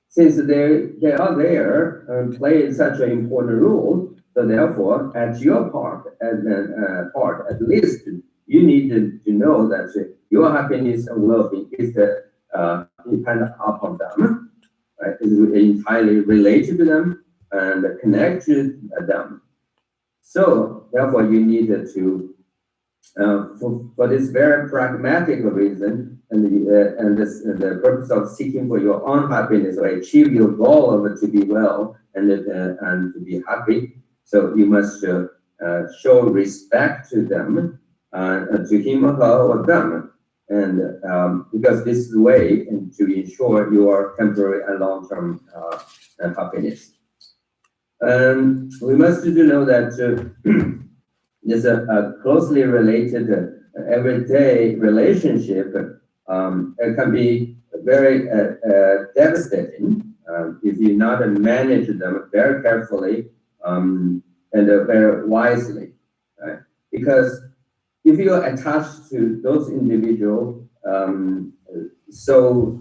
Since they are there and play such an important role, so therefore, at your part, at least you need to know that your happiness and well-being is dependent upon them, right? Is entirely related to them and connected to them. So therefore, you need to, for this very pragmatic reason, and the purpose of seeking for your own happiness or achieve your goal of to be well and to be happy. So you must show respect to them, to him or her or them, and because this is the way to ensure your temporary and long-term happiness. We must know that there's a closely related everyday relationship. It can be very devastating if you not manage them very carefully and very wisely, right? Because if you're attached to those individuals so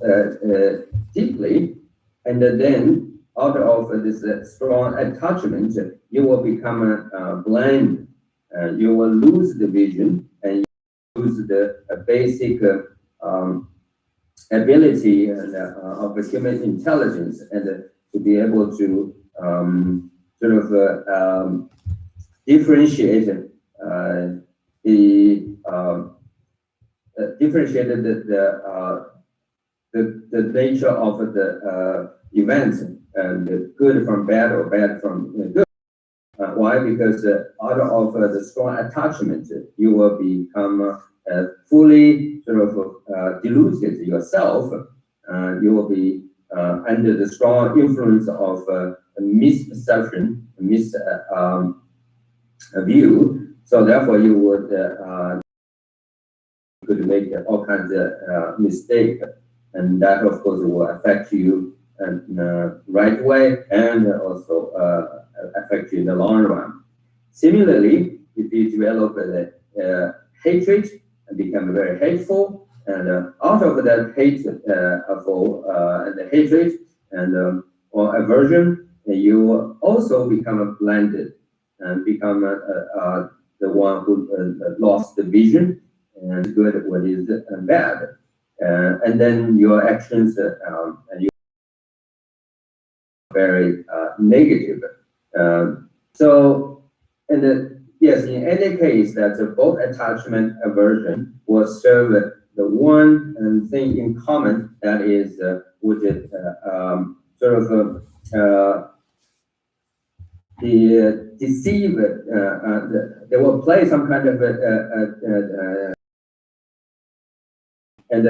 deeply, and then out of this strong attachment, you will become blind. You will lose the vision and you lose the basic ability of human intelligence, and to be able to sort of differentiate the nature of the events, and the good from bad or bad from good. Why? Because out of the strong attachment, you will become fully sort of deluded yourself. You will be under the strong influence of misperception, view. So therefore, you would make all kinds of mistakes, and that of course will affect you in the right way and also affect you in the long run. Similarly, if you develop hatred and become very hateful, and out of that hateful and the hatred and or aversion, you also become blinded and become the one who lost the vision and good what is bad, and then your actions and you very negative. So, and yes, in any case, that both attachment aversion will serve the one thing in common, that is, would sort of the deceive. They will play some kind of and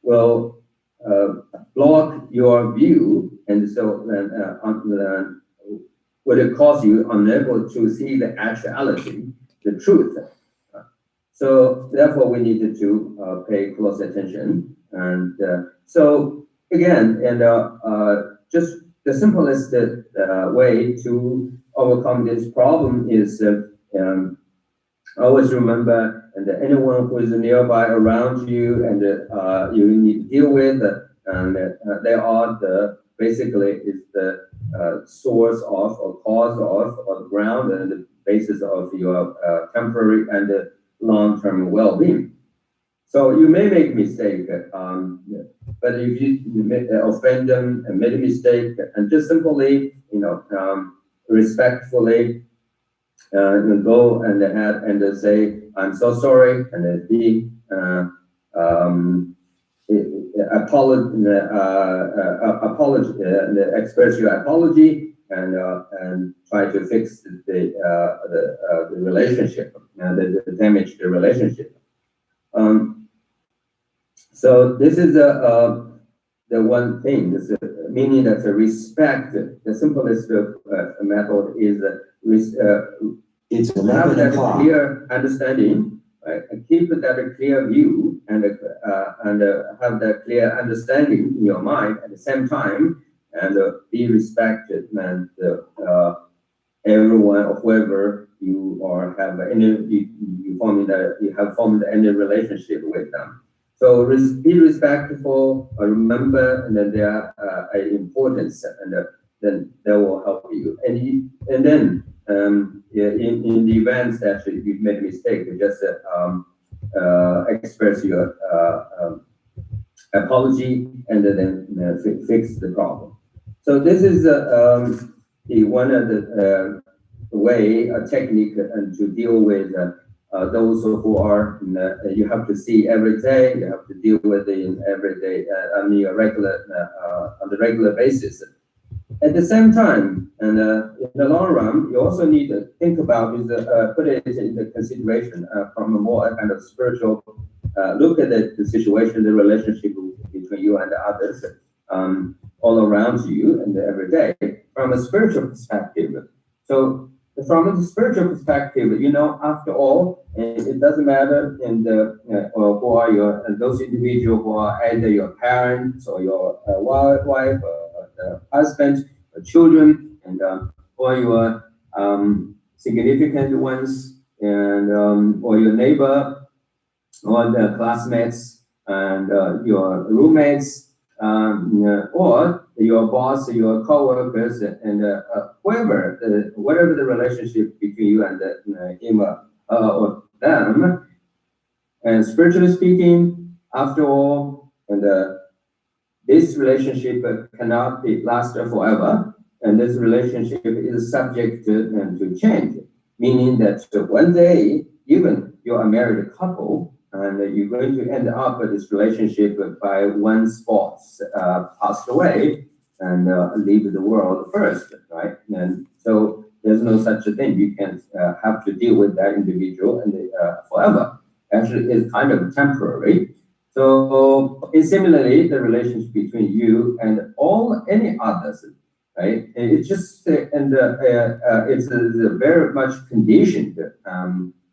will block your view, and so would it cause you unable to see the actuality, the truth. So therefore, we needed to pay close attention. And so again, and just the simplest way to overcome this problem is always remember, and anyone who is nearby around you and you need to deal with, and they are basically is the source of or cause of or the ground and the basis of your temporary and long-term well-being. So you may make mistake, but if you offend them and made a mistake, and just simply, respectfully go and ahead and say, I'm so sorry, and then be express your apology and try to fix the relationship, the damage the relationship. So this is the one thing. This meaning that respect. The simplest method is have that clear understanding, right? And keep that clear view and have that clear understanding in your mind at the same time, and be respected, and everyone or whoever you are have any you have formed any relationship with them. So be respectful, remember, and then their importance, and then that will help you. And then in the events that you've made a mistake, you just express your apology and then fix the problem. So this is one of the way, a technique, to deal with those who are you have to see every day. You have to deal with it every day on the regular basis. At the same time, and in the long run, you also need to think about put it into consideration from a more kind of spiritual look at the situation, the relationship between you and the others all around you and every day from a spiritual perspective. So from a spiritual perspective, after all, it doesn't matter who are those individuals who are either your parents or your wife or husband or children, and or your significant ones, and or your neighbor or the classmates and your roommates, or your boss, your co-workers, and whoever, whatever the relationship between you and him or them. And spiritually speaking, after all, and this relationship cannot be lasted forever, and this relationship is subject to change, meaning that one day, even you're a married couple, and you're going to end up with this relationship by one spouse passed away and leave the world first, right? And so there's no such a thing. You can have to deal with that individual and forever. Actually, it's kind of temporary. So similarly, the relationship between you and any others, right? It's just it's very much conditioned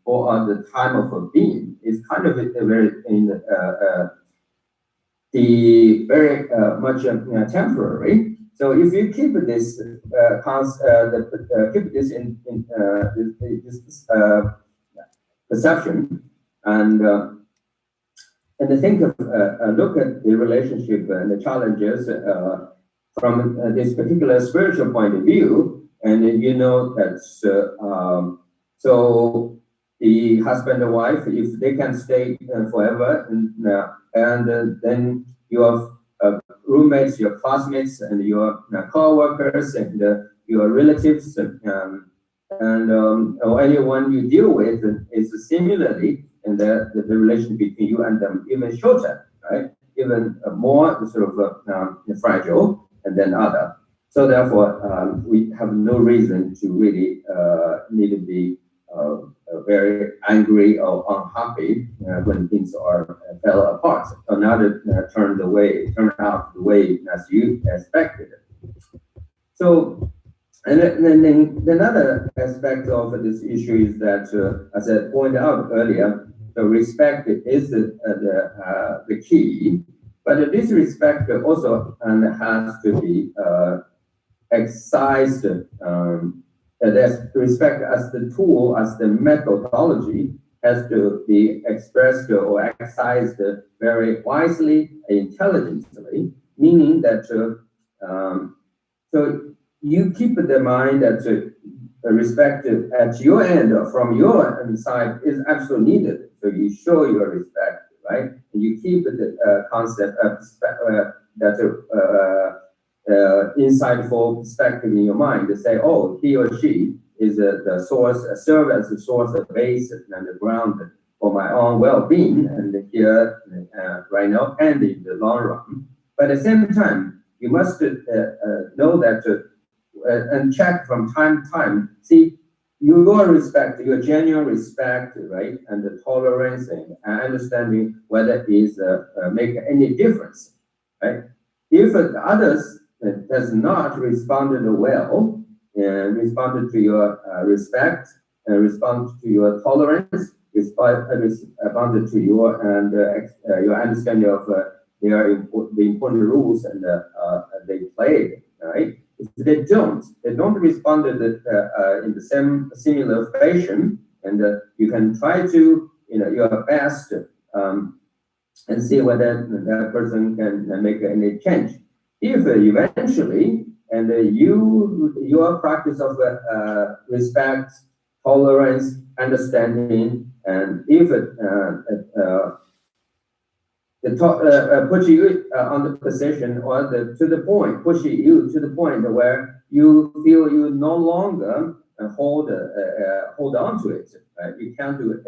or the time of being is kind of a very very much temporary. So if you keep this keep this in this perception and think of look at the relationship and the challenges from this particular spiritual point of view, and you know that so the husband and wife, if they can stay forever, and then your roommates, your classmates, and your co-workers, and your relatives, or anyone you deal with is similarly, and the relation between you and them even shorter, right? Even more sort of fragile than other. So therefore, we have no reason to really need to be very angry or unhappy when things fell apart, or not turn out the way as you expected. So, and then another aspect of this issue is that, as I pointed out earlier, the respect is the key, but this respect also has to be exercised. That respect as the tool, as the methodology, has to be expressed or exercised very wisely and intelligently, meaning that so you keep in mind that respect at your end or from your side is absolutely needed. So you show your respect, right? And you keep the concept of that insightful perspective in your mind to say, oh, he or she is the source, serve as the source of base and the ground for my own well-being, and here right now and in the long run. But at the same time, you must know that and check from time to time, see your respect, your genuine respect, right, and the tolerance and understanding whether it is make any difference, right? If others does not responded well, responded to your respect, respond to your tolerance, responded to your understanding of the important rules and they played, right? If they don't respond in the same similar fashion, and you can try to your best and see whether that person can make any change. If eventually, and your practice of respect, tolerance, understanding, and if push you on the position or to the point, push you to the point where you feel you no longer hold on to it, right? You can't do it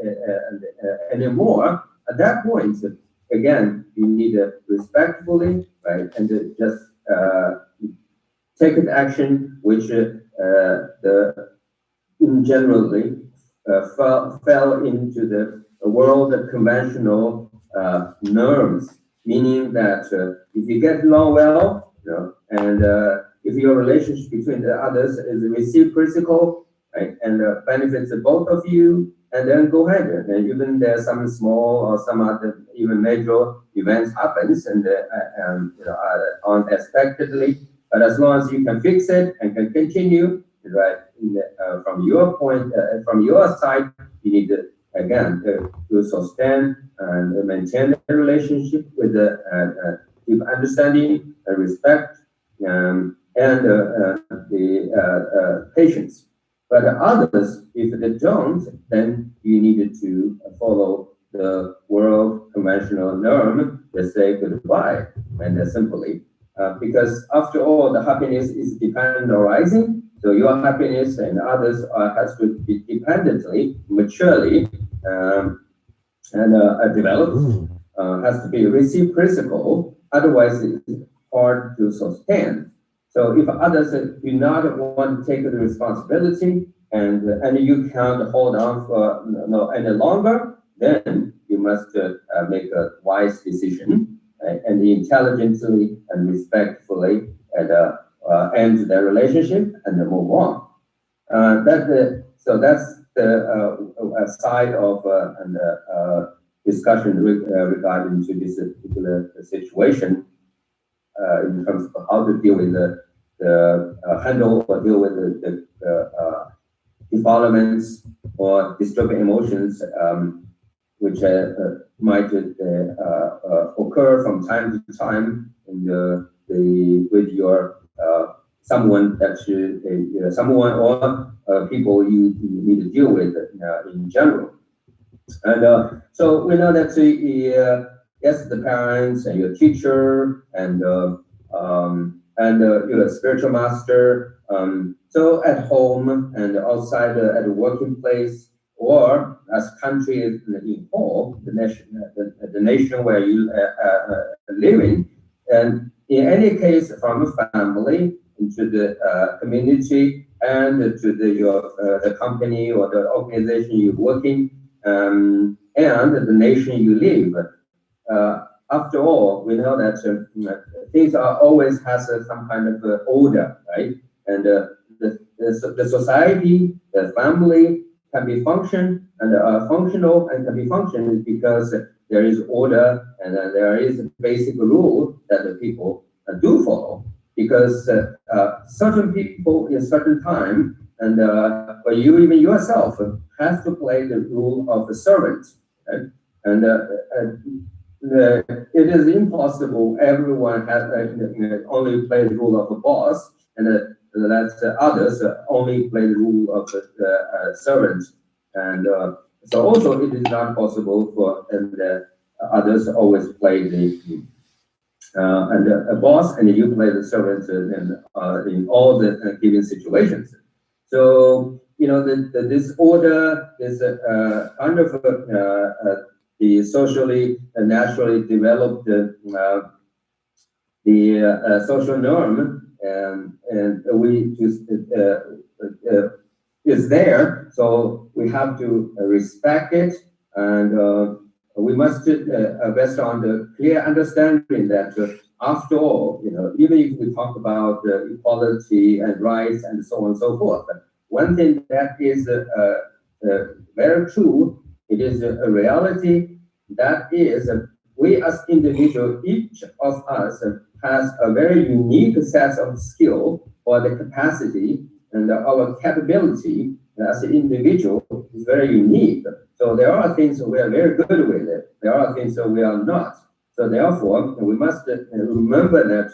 anymore. At that point, again, you need to respectfully, right, and just take an action which generally fell into the world of conventional norms, meaning that if you get along well, and if your relationship between the others is reciprocal, right, and benefits both of you, and then go ahead. And even there's some small or some other even major events happens, and unexpectedly, but as long as you can fix it and can continue, right, from your point, from your side, you need to again to sustain and maintain a relationship with deep understanding and respect and the patience. But others, if they don't, then you needed to follow the world conventional norm to say goodbye, and simply because after all, the happiness is dependent on rising. So your happiness and others has to be dependently, maturely, and developed. Has to be reciprocal. Otherwise, it's hard to sustain. So if others do not want to take the responsibility and you can't hold on for any longer, then you must make a wise decision and intelligently and respectfully and end the relationship and move on. So that's the side of discussion regarding to this particular situation in terms of how to deal with the handle or deal with the developments or disturbing emotions which might occur from time to time with your someone someone or people you need to deal with in general. And so we know that yes, the parents and your teacher and your spiritual master. So at home and outside at the working place, or as country in whole, the nation where you live in, and in any case, from a family into the community and to the company or the organization you're working, and the nation you live. After all, we know that things are always has some kind of order, right? And the society, the family can be functional and can be functional because there is order and there is a basic rule that the people do follow. Because certain people in certain time and or you even yourself have to play the role of a servant, right? And it is impossible everyone has only play the role of a boss, and that others only play the role of a servant. And so also it is not possible for others always play a boss, and you play the servant in all the given situations. So this order is kind of the socially and naturally developed the social norm, and we just is there. So we have to respect it, and we must based on the clear understanding that after all, even if we talk about equality and rights and so on and so forth, one thing that is very true, it is a reality, that is we as individuals, each of us has a very unique set of skill or the capacity, and our capability as an individual is very unique. So there are things that we are very good with it. There are things that we are not. So therefore, we must remember that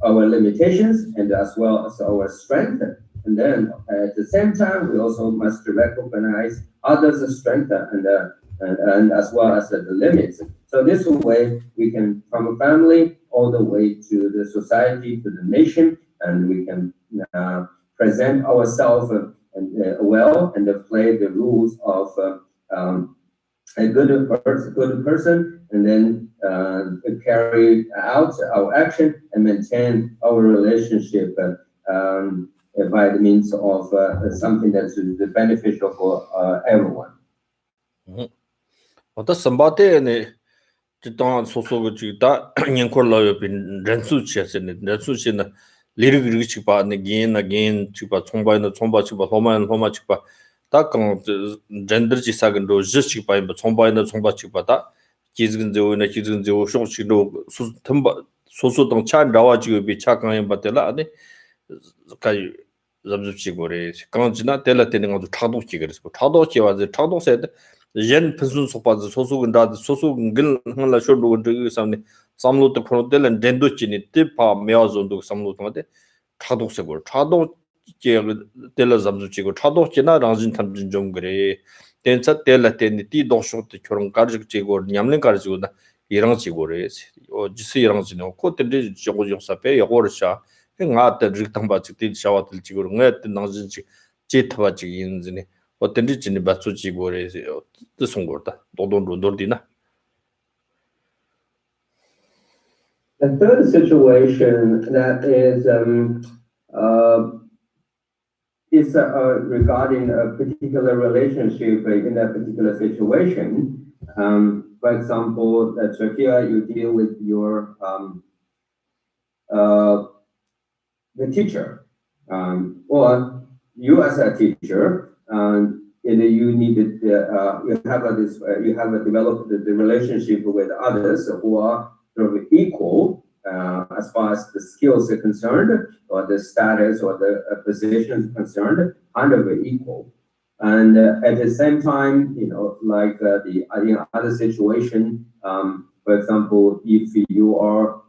our limitations and as well as our strength. And then at the same time, we also must recognize others' strength and as well as the limits. So this way we can, from a family all the way to the society, to the nation, and we can present ourselves well and play the rules of a good person, and then carry out our action and maintain our relationship by the means of something that's beneficial for everyone. 어떤 선바대에 지당 소소가 지다 년콜라요 빈 렌수치였네. 렌수치는 리르리르 치바네 게인 치바 총바이나 총바 치바 호마는 호마 치바 다강 젠더지 사근도 지치바이 총바이나 총바 치바다 기즈근저나 기즈근저 쇼치로 템바 소소동 차 나와지고 비 차강에 받텔라 아니 가이 잡습치고래 강지나 텔라테는 것도 타도치 그래서 타도치 와서 타도세 yen pensun sopa sosu ganda sosu ngil hangla shodu ndu samne samlo to prodel and dendo chini te pa meazo ndu samlo to de chadok se gor chadok che tel zamzu chi go chadok china rangjin thamjin jom gre tensa tel ten ti do shot choron karjik chi gor nyamlen karjik da irang chi gore o jisi irang chi no ko ten de jogo yo sape yo gor sha nga ta rik tang ba chi ti shawatil chi gor nga ten nangjin chi che thwa chi yin zini 어떤지 진이 맞추지 고래서 뜻은 거다. 노동로디나. The third situation that is regarding a particular relationship in a particular situation. For example, that here you deal with your the teacher, or you as a teacher. you need you have developed the relationship with others who are sort of equal as far as the skills are concerned, or the status or the position is concerned, kind of equal. And at the same time, like in other situation, for example, if you are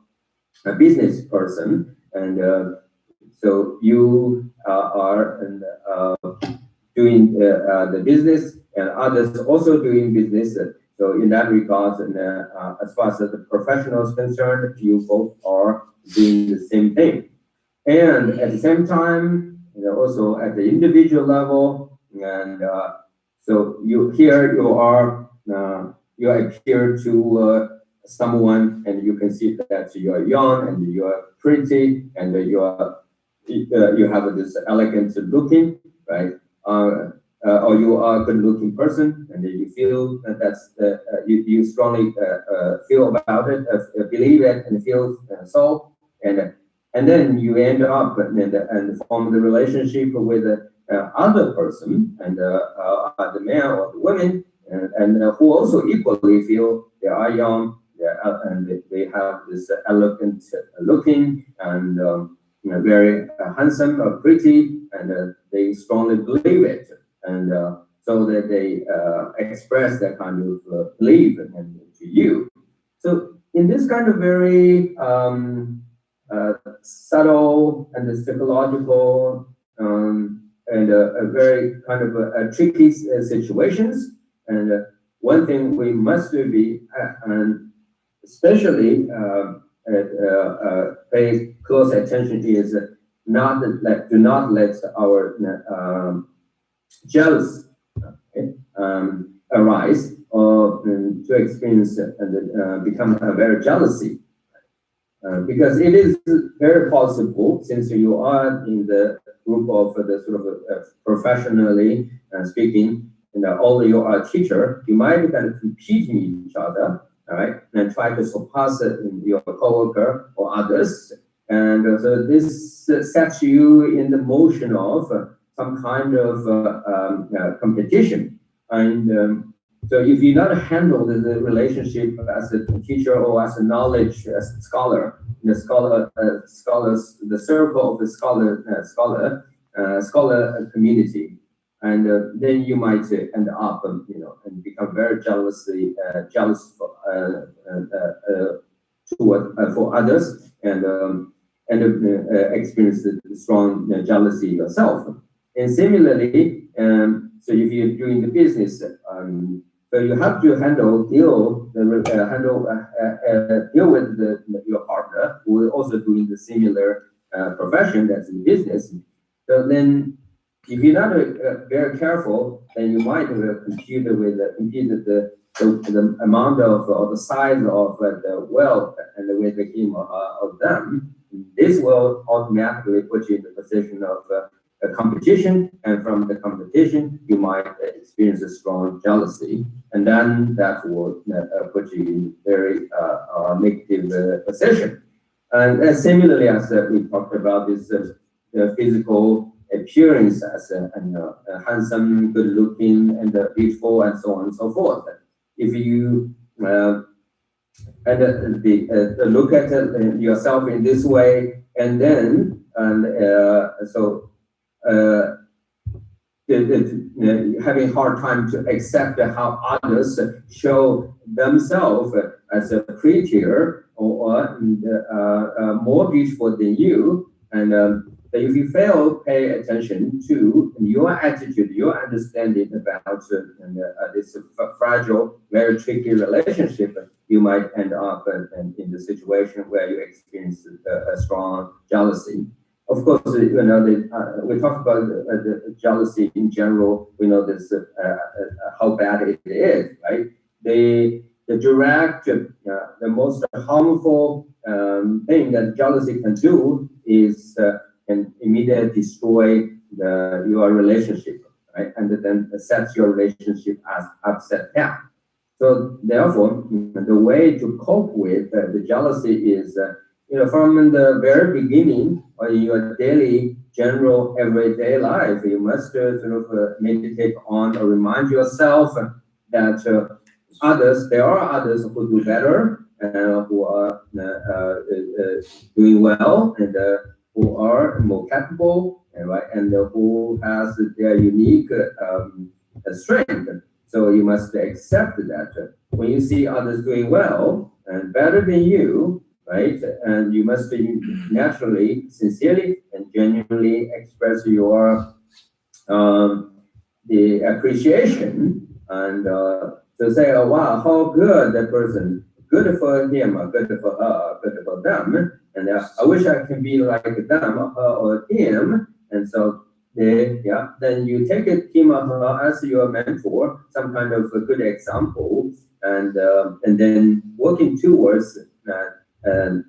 a business person, and so you are doing the business, and others also doing business. So in that regard, and as far as the professional is concerned, you both are doing the same thing. And at the same time, also at the individual level, and so you appear to someone, and you can see that you are young and you are pretty, and you have this elegant looking, right? Or you are a good-looking person, and you feel that's you strongly feel about it, believe it, and feel so, and then you end up and form the relationship with other person, and the man or the woman, and who also equally feel they are young, and they have this elegant looking, and very handsome or pretty, and they strongly believe it, and so that they express that kind of belief to you. So in this kind of very subtle and psychological and a very kind of tricky situations, and one thing we must be and especially pay close attention is do not let our jealous arise, or to experience and become a very jealousy, because it is very possible, since you are in the group of the sort of professionally speaking, and although you are a teacher, you might kind of compete in each other, all right, and try to surpass your coworker or others, and so this sets you in the motion of some kind of competition, and so if you not handle the relationship as a teacher or as a knowledge as a scholar, the circle of the scholar community, and then you might end up, and become very jealous for others, and experience the strong jealousy yourself. And similarly, so if you're doing the business, so you have to deal with your partner who is also doing the similar profession, that's in business. So then, if you're not very careful, then you might compete the amount of or the size of the wealth and with him or them. This will automatically put you in the position of a competition, and from the competition, you might experience a strong jealousy, and then that will put you in very negative position. And similarly, as we talked about this physical appearance as a handsome, good-looking, and beautiful, and so on and so forth. If you look at yourself in this way, and then having hard time to accept how others show themselves as a prettier or more beautiful than you, and if you fail to pay attention to your attitude, your understanding about this fragile, very tricky relationship, you might end up in the situation where you experience a strong jealousy. Of course, we talk about the jealousy in general. We know this how bad it is, right? The direct, the most harmful thing that jealousy can do is can immediately destroy your relationship, right? And then sets your relationship as upside down. So therefore, the way to cope with the jealousy is from the very beginning, or in your daily, general, everyday life, you must sort of meditate on or remind yourself that there are others who do better, who are doing well, and who are more capable, and who has their unique strength. So you must accept that when you see others doing well and better than you, right? And you must naturally, sincerely, and genuinely express your the appreciation and to say, oh wow, how good that person, good for him, or good for her, good for them, and I wish I can be like them, or her, or him, and so then you take him or her as your mentor, some kind of a good example, and then working towards the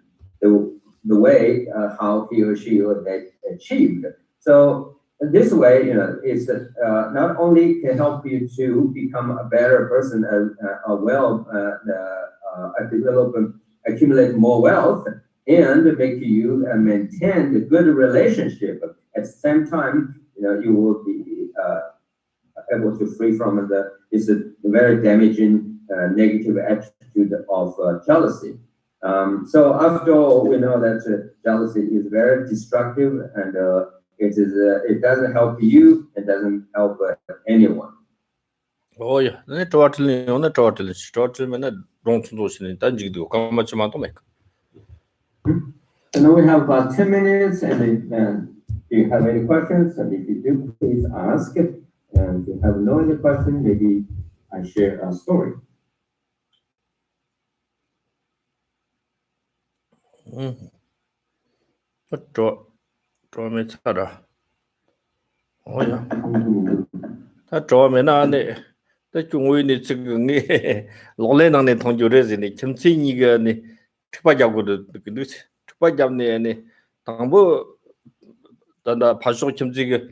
way how he or she or they achieved. So this way, it's not only can help you to become a better person, accumulate more wealth, and make you maintain the good relationship. At the same time, you will be able to free from this very damaging negative attitude of jealousy. So after all, we know that jealousy is very destructive, and it doesn't help you, it doesn't help anyone. Oh yeah, totally, So now we have about 10 minutes, and do you have any questions? And if you do, please ask. And if you have no other question, maybe I share a story. Oh yeah. That draw me na ne. The chungui ni chigung ni lole nang ne thong jure zi ni chimchi ni ga ni thpa jaw go de du thpa jam ne tangbo da phasho chimchi ge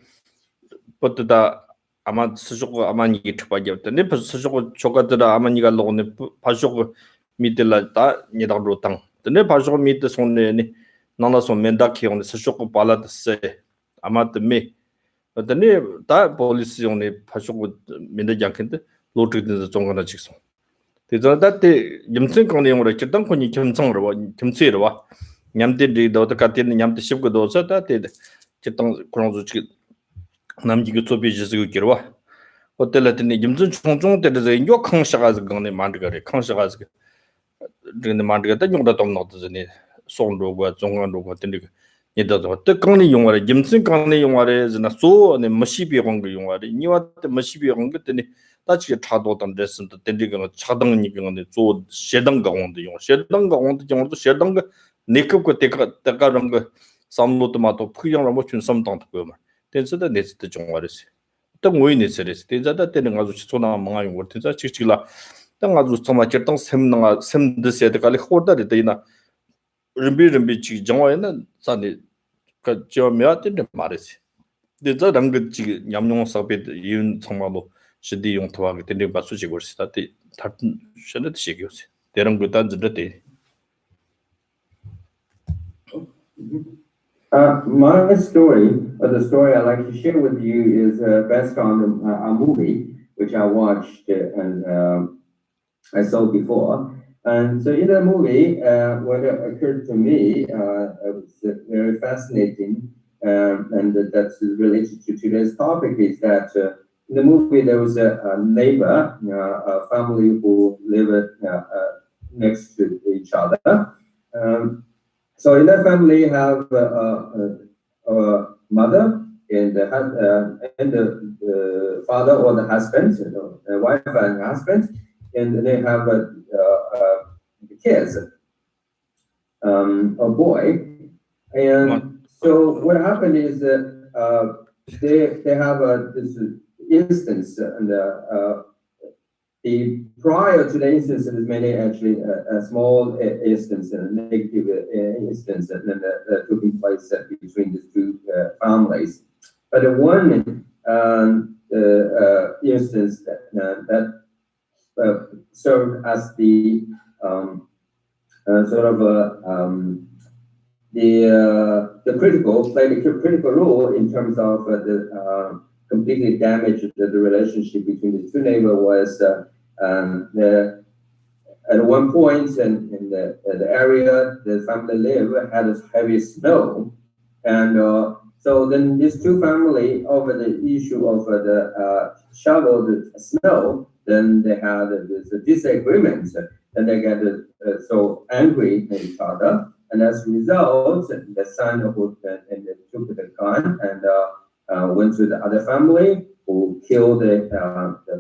pot da ama sujog ama ni thpa jaw de ne sujog choga da ama ni ga lo ne phasho mi de la da ni da ro tang de ne phasho mi de son ne ni nang la son men da ki on sujog pa la de se ama de me 근데 다 policy only 파쇼고 민대 장킨데 로트드 정거나 직송 대전다 때 염증 강내용으로 kir당 권이 겸성으로 와 겸치로 와 냠들이 도 같은 냠들 쉽고 도서다 때 kir당 그런 조직 남지가 소비지스고 기르와 호텔한테 염증 총총 때에서 인교 강샤가서 강내 만들거래 강샤가서 근데 만들었다 용도 좀 넣었더니 송로고 종관로고 된데 예다도 특강이 용어래 김승 강의 용어래 지나 소네 머시비 공부 용어래 니와때 머시비 공부 때니 다치 차도던 레슨도 된디가 차등이 경은데 조 셰당 강원도 용 셰당 강원도 정도 셰당 네급고 때가런 거 삼로도 마도 푸영을 못 준 섬당도 거만 된서도 네스도 정말이지 또 뭐이네 서레스 된자다 때는 아주 치소나 망아 용 된자 직직라 땅 아주 정말 결정 샘능아 샘드세도 갈리 호다리 되나 rimbi chi jangwa yana sani ka jiwa miya tende marisi. De za ranga chi nyamnyong sakpe yun tsangmalo shidi yung tawa ka tende basu chi gorsi ta te tartan shana te shiki yosi. De ranga tan zindra te. My story, or the story I'd like to share with you, is based on a movie which I watched and I saw before. And so in the movie, what occurred to me was very fascinating, and that's related to today's topic, is that in the movie there was a neighbor, a family who lived next to each other. So in that family have a mother and the father or the husband, the wife and husband, and they have kids, a boy, and so what happened is that they have this instance, and the prior to the instance, there's many actually a small instance, a negative instance that took place between these two families. But the one instance that served as the sort of the critical played a critical role in terms of the completely damaged the relationship between the two neighbors was at one point in the area the family lived had heavy snow, and so then these two family over the issue of the shovel the snow, then they had this disagreement, and they get so angry at each other, and as a result, the son who and took the gun and went to the other family who killed the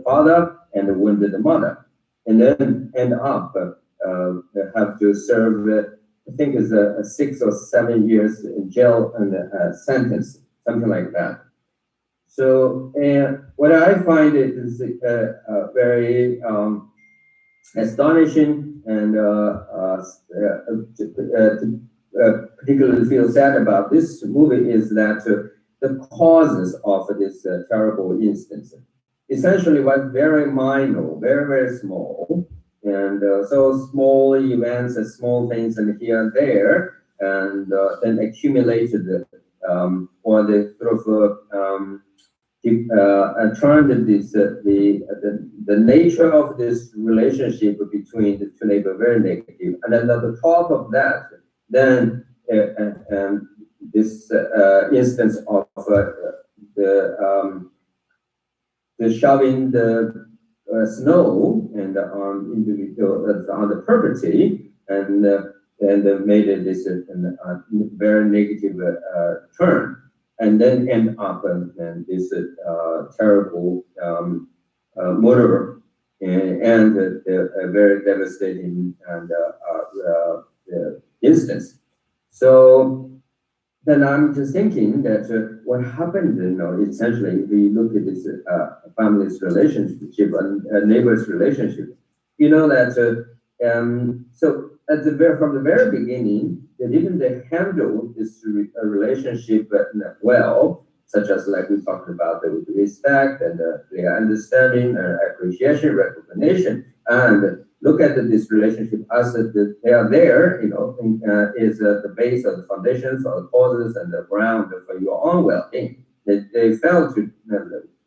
father and wounded the mother, and then end up have to serve, I think it's a 6 or 7 years in jail and sentence, something like that. So, and what I find it is very astonishing and particularly feel sad about this movie is that the causes of this terrible instance essentially was very minor, very, very small. And so small events and small things and here and there, and then accumulated or the sort of turned this the nature of this relationship between the two neighbors very negative. And then at the top of that, then this instance of the shoving the snow and on individual on the property and made it this very negative turn, and then end up in this terrible murder and a very devastating and instance. So then I'm just thinking that what happened, essentially, if we look at this family's relationship and neighbor's relationship, that so from the very beginning, they didn't handle this relationship well, such as like we talked about the respect and the understanding and appreciation, recognition, and look at this relationship as they are there, is the base of the foundations or the causes and the ground for your own well-being. They failed to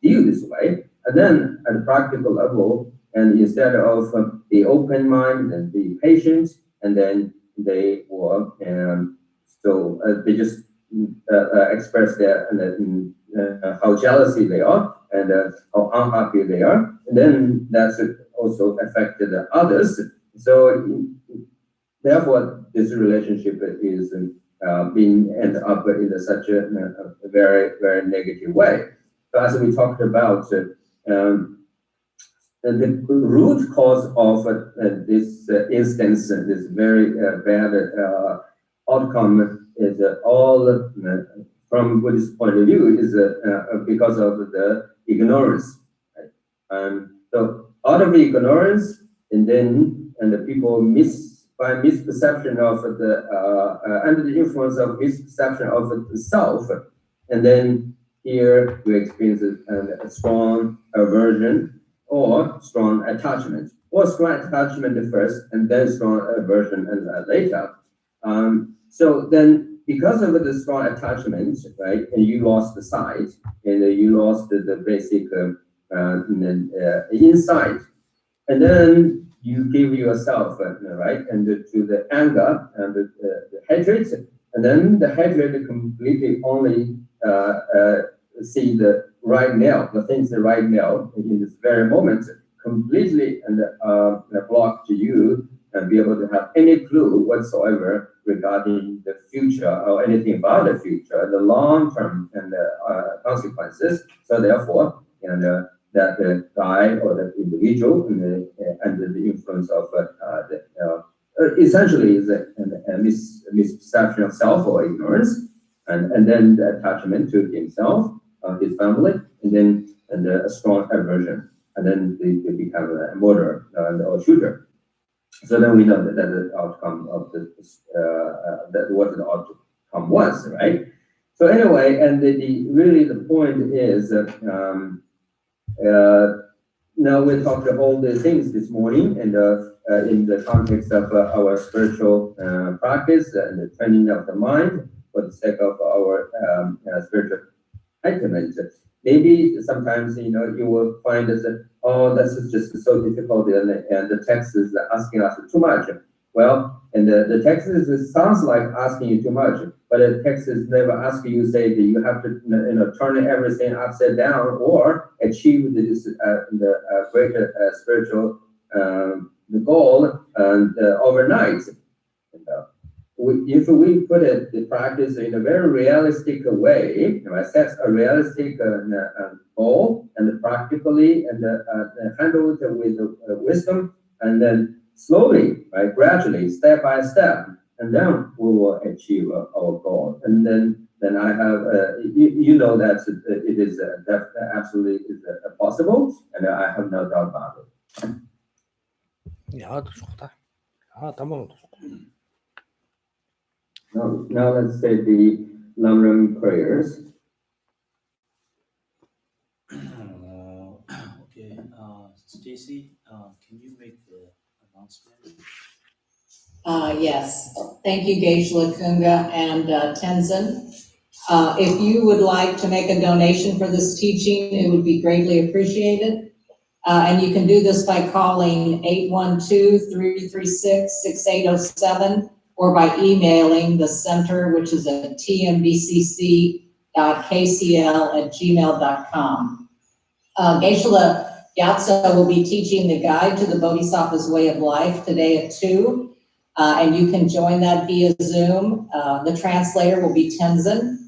deal this way, and then at a practical level, and instead of the open mind and be patient, and then they were, so they just express their how jealousy they are and how unhappy they are, and then that's also affected others. So therefore, this relationship is being end up in such a very, very negative way. So as we talked about, the root cause of this instance, this very bad outcome is all from Buddhist point of view is because of the ignorance. Right? So out of ignorance, and the people by misperception of under the influence of misperception of the self, and then here we experience a strong aversion or strong attachment, or strong attachment first, and then strong aversion and later. So then, because of the strong attachment, right, and you lost the sight, and you lost the basic insight, and then you give yourself, right, and to the anger and the hatred, and then the hatred completely only see the right now, the things right now in this very moment, completely and block to you and be able to have any clue whatsoever regarding the future or anything about the future, the long term and the consequences. So therefore, that the guy or the individual under the influence of essentially is a misperception of self or ignorance, and then the attachment to himself, his family, and then a strong aversion, and then they become a murderer or shooter. So then we know that the outcome of what the outcome was, right? So anyway, and really the point is now we talked all the things this morning, and in the context of our spiritual practice and the training of the mind for the sake of our spiritual enlightenment. Maybe sometimes you will find that this is just so difficult, and the text is asking us too much. Well, and the text sounds like asking you too much, but the text is never asking you say that you have to turn everything upside down or achieve the greater spiritual the goal and overnight. And, if we put the practice in a very realistic way, set a realistic goal and practically and handle it with wisdom, and then slowly, right, gradually, step by step, and then we will achieve our goal. And then I have, that it is absolutely is possible, and I have no doubt about it. Ja, dat is goed. Ja, dat moet. Now let's say the Lamrim prayers. Okay, Stacy, can you make the announcement? Yes, thank you, Geshe-la Kunga and Tenzin. If you would like to make a donation for this teaching, it would be greatly appreciated. And you can do this by calling 812-336-6807 or by emailing the center, which is at tmbcc.kcl@gmail.com. Geshe-la Gyatso will be teaching the Guide to the Bodhisattva's Way of Life today at 2. And you can join that via Zoom. The translator will be Tenzin.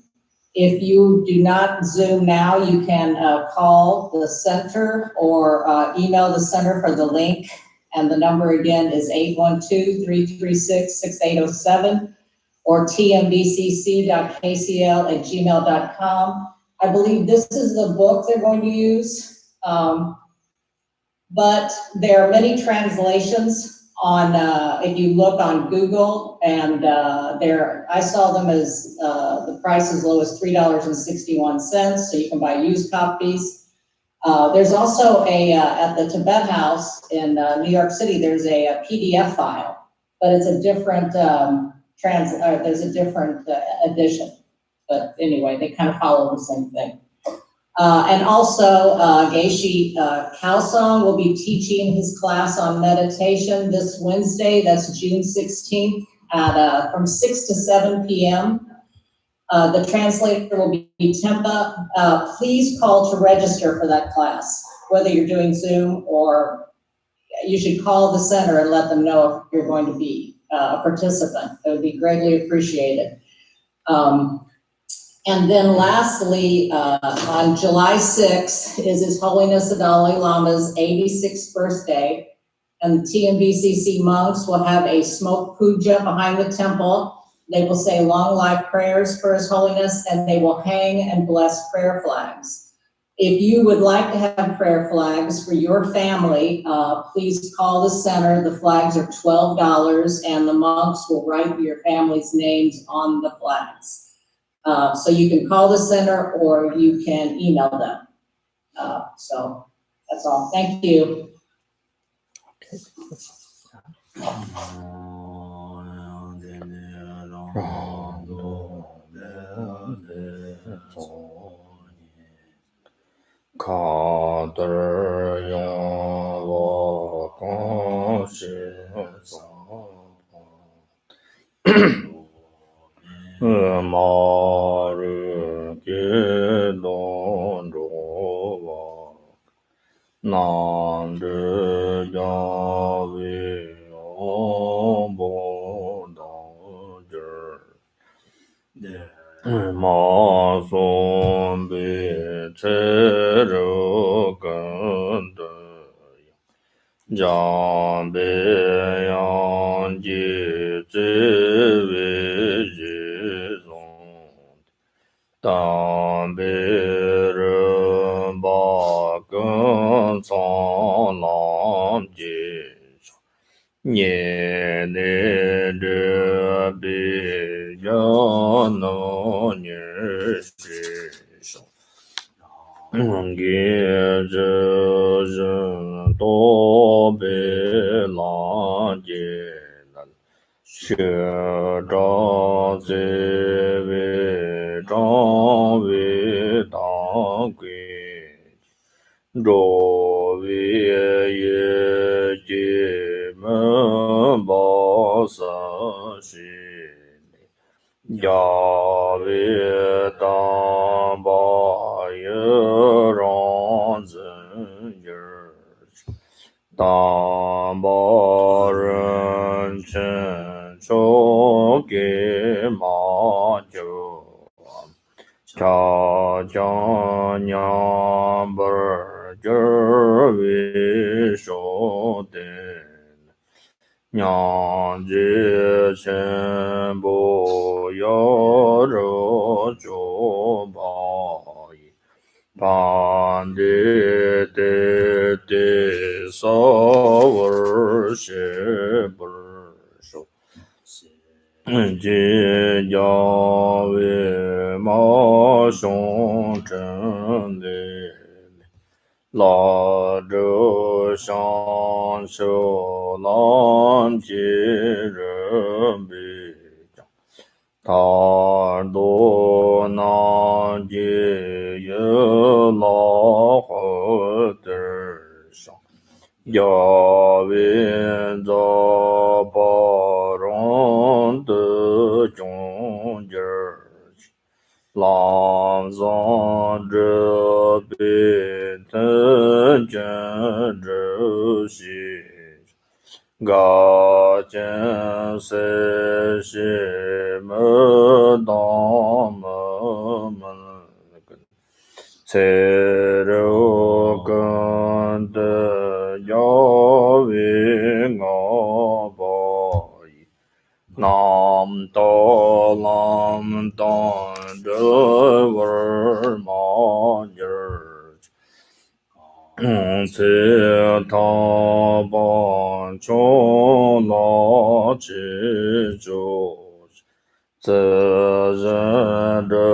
If you do not Zoom now, you can call the center or email the center for the link. And the number again is 812-336-6807 or tmbcc.kcl@gmail.com. I believe this is the book they're going to use. But there are many translations on, if you look on Google, and I saw them as the price as low as $3.61, so you can buy used copies. There's also at the Tibet House in New York City, there's a PDF file, but it's a different there's a different edition. But anyway, they kind of follow the same thing. And also, Geshe Khalsang will be teaching his class on meditation this Wednesday, that's June 16th, from 6 to 7 p.m. The translator will be Tempa. Please call to register for that class, whether you're doing Zoom or you should call the center and let them know if you're going to be a participant. It would be greatly appreciated. And then lastly, on July 6th is His Holiness the Dalai Lama's 86th birthday, and the TNBCC monks will have a smoke puja behind the temple. They will say long life prayers for His Holiness, and they will hang and bless prayer flags. If you would like to have prayer flags for your family, please call the center. The flags are $12, and the monks will write your family's names on the flags. So you can call the center or you can email them. So that's all. Thank you. 마르 게돈로와 난드 야베 오보다저 마솜베 체르간다 잠베양지 제베지 담베르 바근 산남지 예네르 비야노니시 ge zhe do be la je nan xue zhao zi wei zhao wei dang gui zhou wei ye ji men bao sa xi ya wei dang ba ye rong zhen ye当报人称手给马酒，恰恰娘不儿今儿为手的，娘子全部要着就报应。pan de so ver she bur so ji ya we ma xiong zhen de la zhe shang xiu lan ji ren bi ta do na ji ye la ho de shang ya wen za ba rong de zhong je lang zang zhe bi ten jian zhe xi ga jian se shi me dang me men gen ce ru gen de yao wei nga ba yi nam da lam dan de wer ma yer ce ta ban chong la chi zhu ce zhen de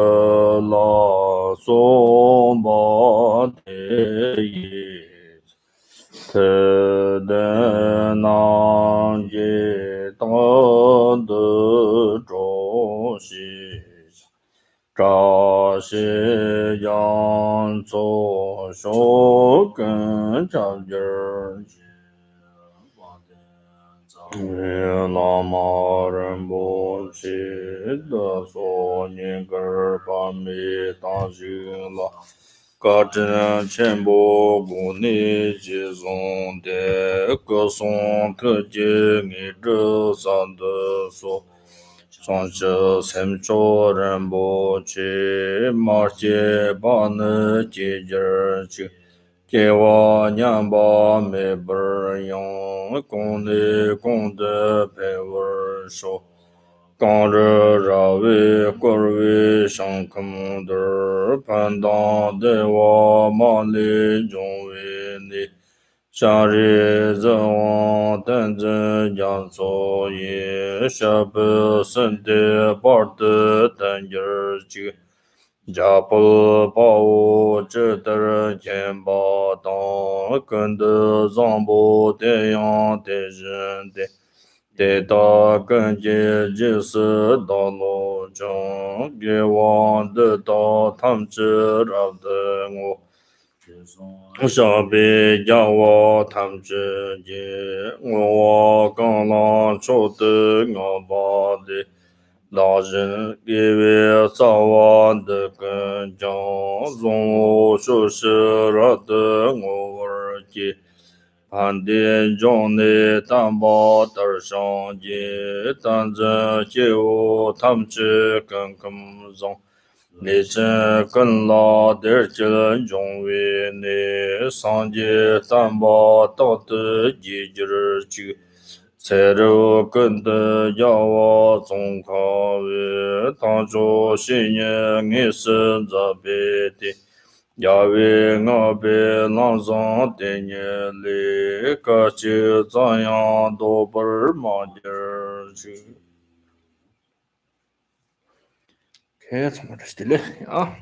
la song ba de yi te de nan ji da de zhou xi zha xi yang zuo shou gen zhang yi la ma ren bo xi de so ni ge ba mi dang xi la ga zhen qian bo gu ni ji zong de ge song te ji ni zhe san de so song zhe sem zhou ren bo qi ma jie ba ne ji ji qi jie wa nian ba me ber yang gong li gong de bei wer shou gang zhe ra wei guo wei shang keng de pan dang de wa ma li zhong wei ni xiang ri zhen wang dan zhen yang zuo yi sha be sen de ba de dan yi ji家不把握这的人间把当跟的让不这样的人的，得到跟结就是道路中，给我的到他们知道的我。小辈叫我他们之间，我刚刚说的我把的。老人因为早晚的跟讲，容我说是让的我儿子，盘点让你担保的上街，但这些我他们只跟上，你这跟老的这容为你上街担保到的一日去。财路跟的要我总考为当初新年你是这边的，要为我别浪上的年里，个就这样都不是嘛点儿去。开怎么这是的嘞啊？